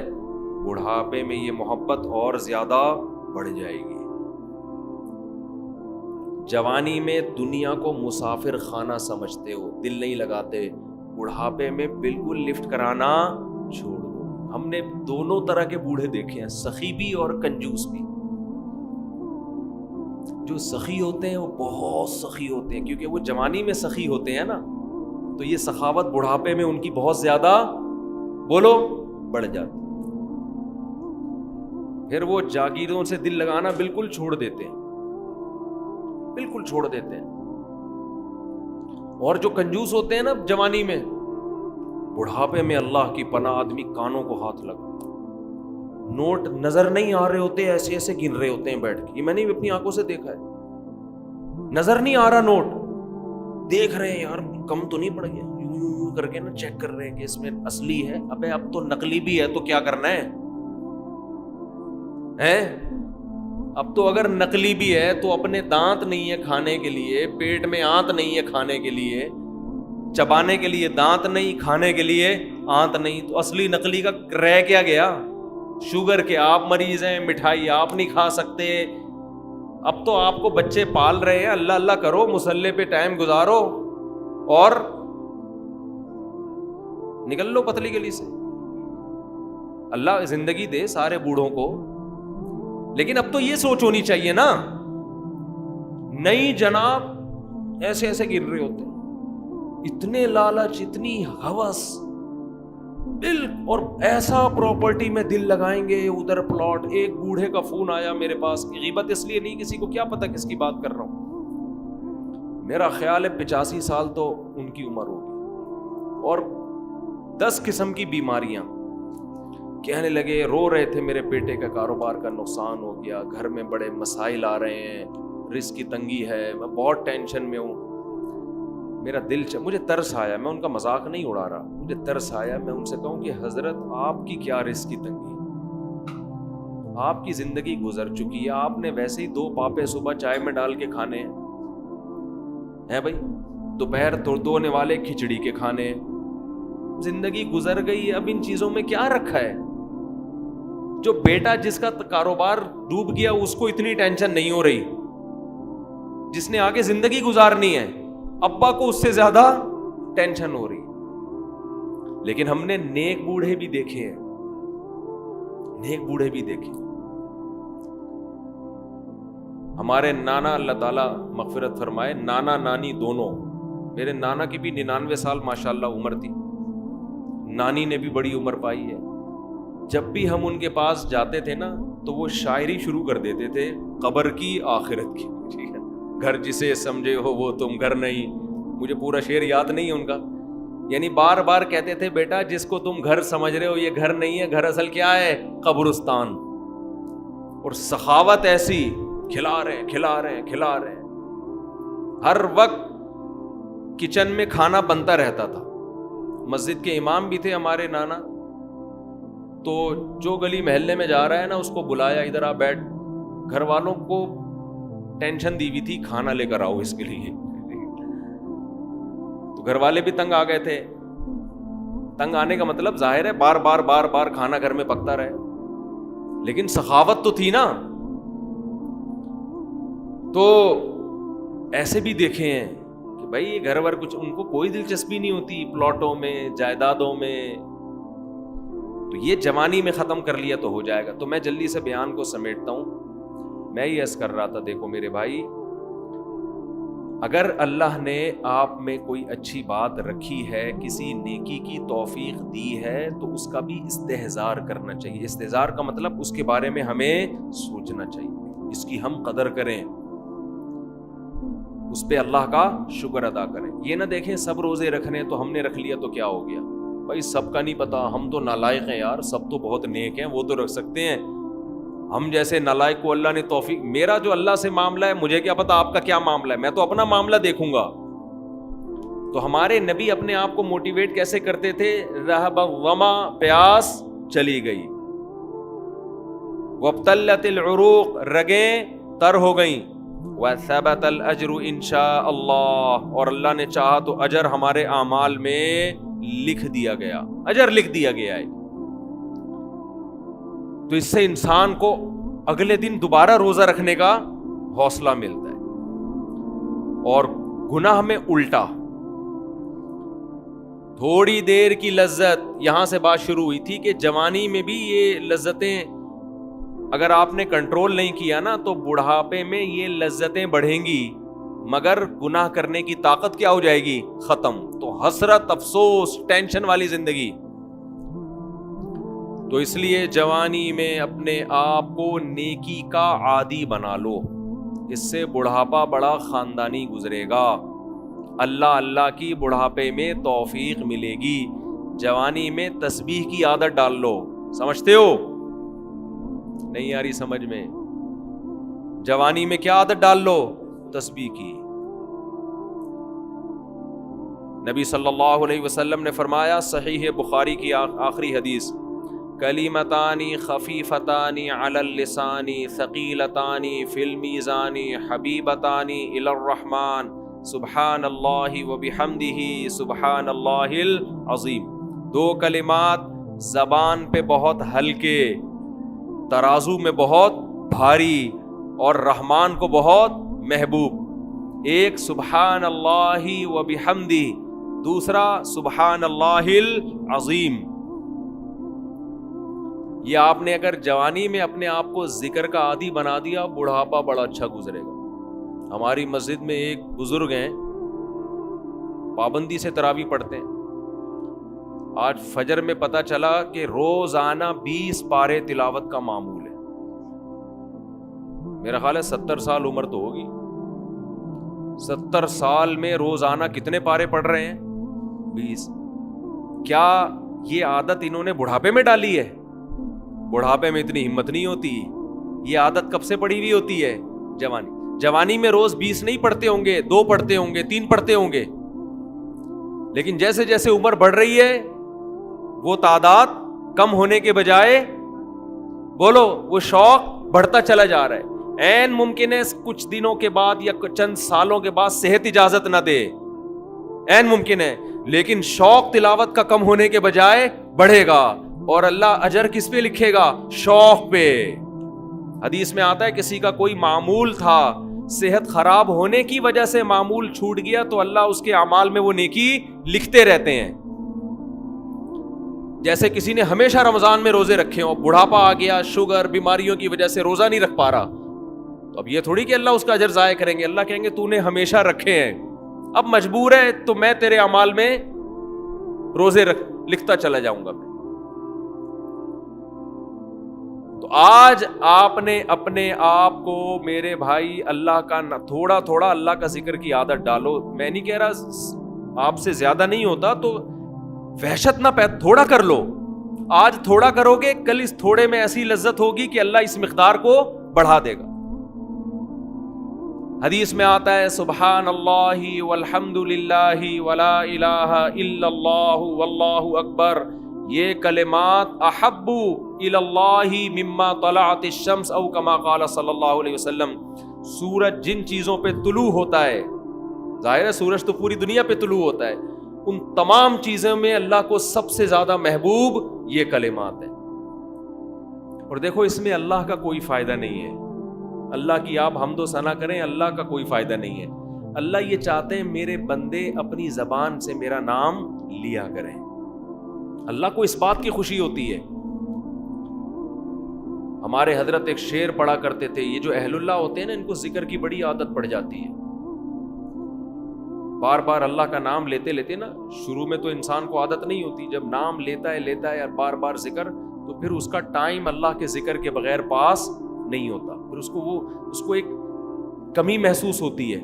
بڑھاپے میں یہ محبت اور زیادہ بڑھ جائے گی. جوانی میں دنیا کو مسافر خانہ سمجھتے ہو, دل نہیں لگاتے, بڑھاپے میں بالکل لفٹ کرانا چھوڑ دو. ہم نے دونوں طرح کے بوڑھے دیکھے ہیں, سخی بھی اور کنجوس بھی. جو سخی ہوتے ہیں وہ بہت سخی ہوتے ہیں کیونکہ وہ جوانی میں سخی ہوتے ہیں نا, تو یہ سخاوت بڑھاپے میں ان کی بہت زیادہ بڑھ جاتی. پھر وہ جاگیروں سے دل لگانا بالکل چھوڑ دیتے ہیں. اور جو کنجوس ہوتے ہیں نا جوانی میں, بڑھاپے میں اللہ کی پناہ آدمی کانوں کو ہاتھ لگا, نوٹ نظر نہیں آ رہے ہوتے, ایسے ایسے گن رہے ہوتے ہیں بیٹھ کے. یہ میں نے اپنی آنکھوں سے دیکھا ہے, نظر نہیں آ رہا نوٹ, دیکھ رہے ہیں یار کم تو نہیں پڑ گیا, یوں کر کے نا چیک کر رہے ہیں کہ اس میں اصلی ہے. ابے اب تو نقلی بھی ہے تو کیا کرنا ہے؟ اب تو اگر نقلی بھی ہے تو اپنے دانت نہیں ہے کھانے کے لیے, پیٹ میں آنت نہیں ہے کھانے کے لیے, چبانے کے لیے دانت نہیں, کھانے کے لیے آنت نہیں, تو اصلی نقلی کا رہ کیا گیا؟ شوگر کے آپ مریض ہیں, مٹھائی آپ نہیں کھا سکتے. اب تو آپ کو بچے پال رہے ہیں, اللہ اللہ کرو, مصلے پہ ٹائم گزارو اور نکل لو پتلی گلی سے. اللہ زندگی دے سارے بوڑھوں کو, لیکن اب تو یہ سوچ ہونی چاہیے نا, نہیں جناب ایسے ایسے گر رہے ہوتے, اتنے لالچ, اتنی ہوس, دل اور ایسا پراپرٹی میں دل لگائیں گے, ادھر پلاٹ. ایک بوڑھے کا فون آیا میرے پاس, غیبت اس لیے نہیں, کسی کو کیا پتا کس کی بات کر رہا ہوں, میرا خیال ہے 85 سال تو ان کی عمر ہوگی, اور 10 قسم کی بیماریاں. کہنے لگے, رو رہے تھے, میرے بیٹے کا کاروبار کا نقصان ہو گیا, گھر میں بڑے مسائل آ رہے ہیں, رزق کی تنگی ہے, میں بہت ٹینشن میں ہوں. میرا دل مجھے ترس آیا, میں ان کا مذاق نہیں اڑا رہا, مجھے ترس آیا. میں ان سے کہوں کہ حضرت آپ کی کیا رزق کی تنگی, آپ کی زندگی گزر چکی ہے, آپ نے ویسے ہی 2 پاپے صبح چائے میں ڈال کے کھانے ہیں بھائی, دوپہر دھونے والے کھچڑی کے کھانے. زندگی گزر گئی, اب ان چیزوں میں کیا رکھا ہے؟ جو بیٹا جس کا کاروبار ڈوب گیا اس کو اتنی ٹینشن نہیں ہو رہی, جس نے آگے زندگی گزارنی ہے ابا کو اس سے زیادہ ٹینشن ہو رہی. لیکن ہم نے نیک بوڑھے بھی دیکھے ہیں, نیک بوڑھے بھی دیکھے. ہمارے نانا, اللہ تعالیٰ مغفرت فرمائے, نانا نانی دونوں, میرے نانا کی بھی 99 سال ماشاءاللہ عمر تھی, نانی نے بھی بڑی عمر پائی ہے. جب بھی ہم ان کے پاس جاتے تھے نا تو وہ شاعری شروع کر دیتے تھے, قبر کی آخرت کی. ٹھیک ہے, گھر جسے سمجھے ہو وہ تم گھر نہیں. مجھے پورا شعر یاد نہیں ہے ان کا, یعنی بار بار کہتے تھے بیٹا جس کو تم گھر سمجھ رہے ہو یہ گھر نہیں ہے, گھر اصل کیا ہے؟ قبرستان. اور سخاوت ایسی, کھلا رہے ہیں کھلا رہے ہیں کھلا رہے ہیں, ہر وقت کچن میں کھانا بنتا رہتا تھا. مسجد کے امام بھی تھے ہمارے نانا, تو جو گلی محلے میں جا رہا ہے نا اس کو بلایا, ادھر آ بیٹھ. گھر والوں کو ٹینشن دی ہوئی تھی کھانا لے کر آؤ اس کے لیے, تو گھر والے بھی تنگ آ گئے تھے. تنگ آنے کا مطلب ظاہر ہے بار بار بار بار کھانا گھر میں پکتا رہے, لیکن سخاوت تو تھی نا. تو ایسے بھی دیکھے ہیں کہ بھائی یہ گھر ور کچھ ان کو کوئی دلچسپی نہیں ہوتی پلاٹوں میں, جائیدادوں میں. تو یہ جوانی میں ختم کر لیا تو ہو جائے گا. تو میں جلدی سے بیان کو سمیٹتا ہوں. میں یہ عرض کر رہا تھا, دیکھو میرے بھائی, اگر اللہ نے آپ میں کوئی اچھی بات رکھی ہے, کسی نیکی کی توفیق دی ہے, تو اس کا بھی استحضار کرنا چاہیے. استحضار کا مطلب اس کے بارے میں ہمیں سوچنا چاہیے, اس کی ہم قدر کریں, اس پہ اللہ کا شکر ادا کریں. یہ نہ دیکھیں سب روزے رکھنے تو ہم نے رکھ لیا تو کیا ہو گیا. بھائی سب کا نہیں پتا, ہم تو نالائق ہیں یار, سب تو بہت نیک ہیں, وہ تو رکھ سکتے ہیں. ہم جیسے نالائق کو اللہ نے توفیق, میرا جو اللہ سے معاملہ ہے مجھے کیا پتا آپ کا کیا معاملہ ہے, میں تو اپنا معاملہ دیکھوں گا. تو ہمارے نبی اپنے آپ کو موٹیویٹ کیسے کرتے تھے؟ رہب الظما, پیاس چلی گئی, وابتلت العروق, رگیں تر ہو گئیں, وثبت الاجر انشاء اللہ, اور اللہ نے چاہا تو اجر ہمارے اعمال میں لکھ دیا گیا, اجر لکھ دیا گیا ہے. تو اس سے انسان کو اگلے دن دوبارہ روزہ رکھنے کا حوصلہ ملتا ہے. اور گناہ میں الٹا, تھوڑی دیر کی لذت, یہاں سے بات شروع ہوئی تھی کہ جوانی میں بھی یہ لذتیں اگر آپ نے کنٹرول نہیں کیا نا تو بڑھاپے میں یہ لذتیں بڑھیں گی, مگر گناہ کرنے کی طاقت کیا ہو جائے گی؟ ختم. تو حسرت, افسوس, ٹینشن والی زندگی. تو اس لیے جوانی میں اپنے آپ کو نیکی کا عادی بنا لو, اس سے بڑھاپا بڑا خاندانی گزرے گا. اللہ اللہ کی بڑھاپے میں توفیق ملے گی. جوانی میں تسبیح کی عادت ڈال لو. سمجھتے ہو؟ نہیں آ رہی سمجھ میں؟ جوانی میں کیا عادت ڈال لو؟ تسبیح کی. نبی صلی اللہ علیہ وسلم نے فرمایا, صحیح بخاری کی آخری حدیث, کلیمتانی خفیفتانی علی اللسانی ثقیلتانی فی المیزان حبیبتانی الی الرحمن سبحان اللہ وبحمدہ سبحان اللہ العظیم. دو کلمات زبان پہ بہت ہلکے, ترازو میں بہت بھاری, اور رحمان کو بہت محبوب. ایک سبحان اللہ وبحمدہ, دوسرا سبحان اللہ العظیم. یہ آپ نے اگر جوانی میں اپنے آپ کو ذکر کا عادی بنا دیا, بڑھاپا بڑا اچھا گزرے گا. ہماری مسجد میں ایک بزرگ ہیں, پابندی سے تراویح پڑھتے ہیں. آج فجر میں پتا چلا کہ روزانہ 20 پارے تلاوت کا معمول ہے. میرا خیال ہے 70 سال عمر تو ہوگی. 70 سال میں روزانہ کتنے پارے پڑھ رہے ہیں؟ 20. کیا یہ عادت انہوں نے بڑھاپے میں ڈالی ہے؟ بڑھاپے میں اتنی ہمت نہیں ہوتی. یہ عادت کب سے پڑی ہوئی ہوتی ہے؟ جوانی میں روز 20 نہیں پڑھتے ہوں گے, 2 پڑھتے ہوں گے, 3 پڑھتے ہوں گے. لیکن جیسے جیسے عمر بڑھ رہی ہے وہ تعداد کم ہونے کے بجائے بولو وہ شوق بڑھتا چلا جا رہا ہے. عین ممکن ہے کچھ دنوں کے بعد یا چند سالوں کے بعد صحت اجازت نہ دے, عین ممکن ہے، لیکن شوق تلاوت کا کم ہونے کے بجائے بڑھے گا، اور اللہ اجر کس پہ لکھے گا؟ شوق پہ۔ حدیث میں آتا ہے کسی کا کوئی معمول تھا، صحت خراب ہونے کی وجہ سے معمول چھوٹ گیا تو اللہ اس کے اعمال میں وہ نیکی لکھتے رہتے ہیں۔ جیسے کسی نے ہمیشہ رمضان میں روزے رکھے ہوں، بڑھاپا آ گیا، شوگر، بیماریوں کی وجہ سے روزہ نہیں رکھ پا رہا، تو اب یہ تھوڑی کہ اللہ اس کا اجر ضائع کریں گے، اللہ کہیں گے تو نے ہمیشہ رکھے ہیں، اب مجبور ہے تو میں تیرے اعمال میں روزے لکھتا چلا جاؤں گا۔ تو آج آپ نے اپنے آپ کو میرے بھائی اللہ کا تھوڑا تھوڑا اللہ کا ذکر کی عادت ڈالو۔ میں نہیں کہہ رہا آپ سے زیادہ نہیں ہوتا تو وحشت نہ تھوڑا کر لو، آج تھوڑا کرو گے کل اس تھوڑے میں ایسی لذت ہوگی کہ اللہ اس مقدار کو بڑھا دے گا۔ حدیث میں آتا ہے سبحان اللہ والحمد للہ ولا الہ الا اللہ واللہ اکبر، یہ کلمات احب الی اللہ مما طلعت الشمس او کما قال صلی اللہ علیہ وسلم۔ سورج جن چیزوں پہ طلوع ہوتا ہے، ظاہر ہے سورج تو پوری دنیا پہ طلوع ہوتا ہے، ان تمام چیزوں میں اللہ کو سب سے زیادہ محبوب یہ کلمات ہیں۔ اور دیکھو اس میں اللہ کا کوئی فائدہ نہیں ہے، اللہ کی آپ حمد و ثنا کریں، اللہ کا کوئی فائدہ نہیں ہے۔ اللہ یہ چاہتے ہیں میرے بندے اپنی زبان سے میرا نام لیا کریں، اللہ کو اس بات کی خوشی ہوتی ہے۔ ہمارے حضرت ایک شعر پڑھا کرتے تھے، یہ جو اہل اللہ ہوتے ہیں نا ان کو ذکر کی بڑی عادت پڑ جاتی ہے، بار بار اللہ کا نام لیتے لیتے نا، شروع میں تو انسان کو عادت نہیں ہوتی، جب نام لیتا ہے اور بار بار ذکر، تو پھر اس کا ٹائم اللہ کے ذکر کے بغیر پاس نہیں ہوتا، پھر اس کو ایک کمی محسوس ہوتی ہے۔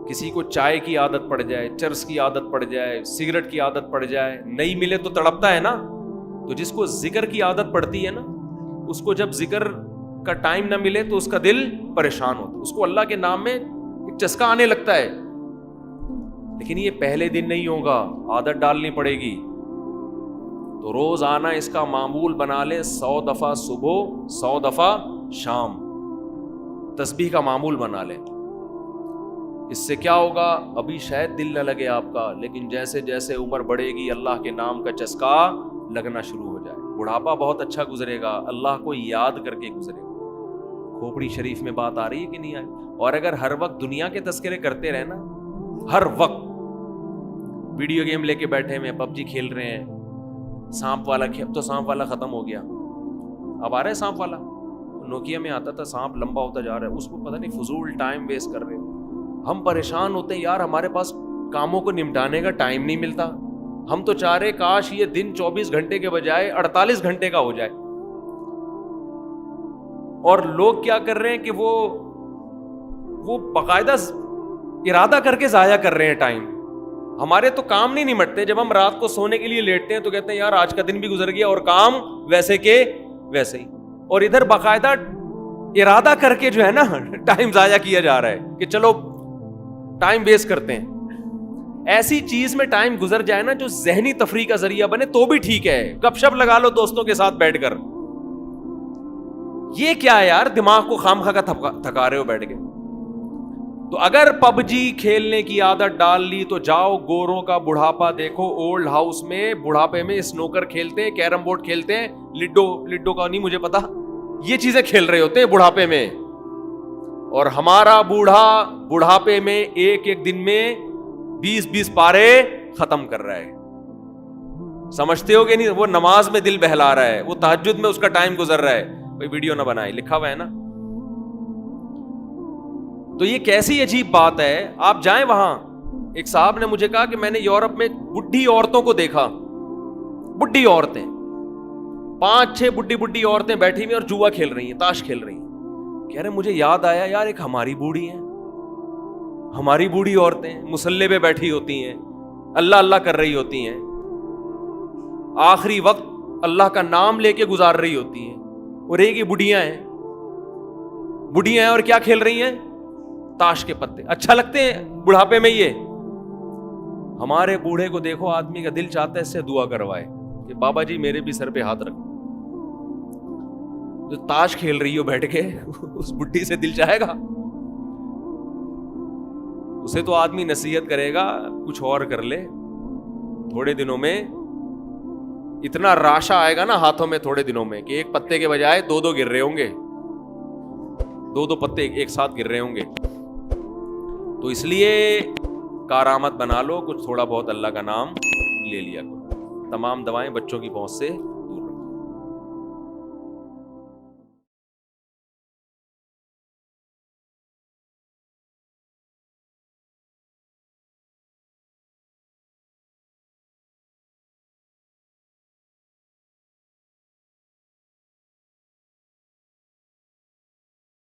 کسی کو چائے کی عادت پڑ جائے، چرس کی عادت پڑ جائے، سگریٹ کی عادت پڑ جائے، نہیں ملے تو تڑپتا ہے نا۔ تو جس کو ذکر کی عادت پڑتی ہے نا، اس کو جب ذکر کا ٹائم نہ ملے تو اس کا دل پریشان ہوتا ہے، اس کو اللہ کے نام میں ایک چسکا آنے لگتا ہے۔ لیکن یہ پہلے دن نہیں ہوگا، عادت ڈالنی پڑے گی۔ تو روز آنا اس کا معمول بنا لے، 100 دفعہ صبح 100 دفعہ شام تسبیح کا معمول بنا لے۔ اس سے کیا ہوگا؟ ابھی شاید دل نہ لگے آپ کا، لیکن جیسے جیسے عمر بڑھے گی اللہ کے نام کا چسکا لگنا شروع ہو جائے، بڑھاپا بہت اچھا گزرے گا، اللہ کو یاد کر کے گزرے گا۔ کھوپڑی شریف میں بات آ رہی ہے کہ نہیں آئی؟ اور اگر ہر وقت دنیا کے تذکرے کرتے رہنا، ہر وقت ویڈیو گیم لے کے بیٹھے ہوئے، پب جی کھیل رہے ہیں، سانپ والا، اب تو سانپ والا ختم ہو گیا، اب آ رہا ہے سانپ والا، نوکیا میں آتا تھا سانپ لمبا ہوتا جا رہا ہے، اس کو پتہ نہیں فضول ٹائم ویسٹ کر رہے ہیں۔ ہم پریشان ہوتے ہیں یار ہمارے پاس کاموں کو نمٹانے کا ٹائم نہیں ملتا، ہم تو چاہ رہے کاش یہ دن 24 گھنٹے کے بجائے 48 گھنٹے کا ہو جائے، اور لوگ کیا کر رہے ہیں کہ وہ باقاعدہ ارادہ کر کے ضائع کر رہے ہیں ٹائم۔ ہمارے تو کام نہیں نمٹتے، جب ہم رات کو سونے کے لیے لیٹتے ہیں تو کہتے ہیں یار آج کا دن بھی گزر گیا اور کام ویسے کے ویسے ہی، اور ادھر باقاعدہ ارادہ کر کے جو ہے نا ٹائم ضائع کیا جا رہا ہے کہ چلو ٹائم ویسٹ کرتے ہیں۔ ایسی چیز میں ٹائم گزر جائے نا جو ذہنی تفریح کا ذریعہ بنے تو بھی ٹھیک ہے، گپ شپ لگا لو دوستوں کے ساتھ بیٹھ کر، یہ کیا ہے یار دماغ کو خام خواہ کا تھکا رہے ہو بیٹھ کے۔ تو اگر پب جی کھیلنے کی عادت ڈال لی تو جاؤ گوروں کا بڑھاپا دیکھو، اولڈ ہاؤس میں بڑھاپے میں سنوکر کھیلتے ہیں، کیرم بورڈ کھیلتے ہیں، لڈو کا نہیں مجھے پتا، یہ چیزیں کھیل رہے ہوتے ہیں بڑھاپے میں، اور ہمارا بوڑھا بڑھاپے میں ایک ایک دن میں 20 پارے ختم کر رہا ہے۔ سمجھتے ہو کہ نہیں؟ وہ نماز میں دل بہلا رہا ہے، وہ تہجد میں اس کا ٹائم گزر رہا ہے، کوئی ویڈیو نہ بنائے، لکھا ہوا ہے نا۔ تو یہ کیسی عجیب بات ہے، آپ جائیں وہاں، ایک صاحب نے مجھے کہا کہ میں نے یورپ میں بڈھی عورتوں کو دیکھا، بڈھی عورتیں 5-6 بڈھی عورتیں بیٹھی ہوئی اور جوا کھیل رہی ہیں، تاش کھیل رہی ہیں۔ کہہ رہے مجھے یاد آیا یار ایک ہماری بوڑھی ہیں، ہماری بوڑھی عورتیں مصلے پہ بیٹھی ہوتی ہیں، اللہ اللہ کر رہی ہوتی ہیں، آخری وقت اللہ کا نام لے کے گزار رہی ہوتی ہیں، اور ایک ہی بڈھیاں ہیں اور کیا کھیل رہی ہیں؟ تاش کے پتے۔ اچھا لگتے ہیں بڑھاپے میں یہ؟ ہمارے بوڑھے کو دیکھو، آدمی کا دل چاہتا ہے اس سے دعا کروائے کہ بابا جی میرے بھی سر پہ ہاتھ رکھو۔ جو تاش کھیل رہی ہو بیٹھ کے اس بڈھی سے دل چاہے گا؟ اسے تو آدمی نصیحت کرے گا کچھ اور کر لے, تھوڑے دنوں میں اتنا راشا آئے گا نا ہاتھوں میں تھوڑے دنوں میں کہ ایک پتے کے بجائے 2 گر رہے ہوں گے, 2 پتے ایک ساتھ گر رہے ہوں گے. تو اس لیے کارآمد بنا لو, کچھ تھوڑا بہت اللہ کا نام لے لیا کرو. تمام دوائیں بچوں کی پہنچ سے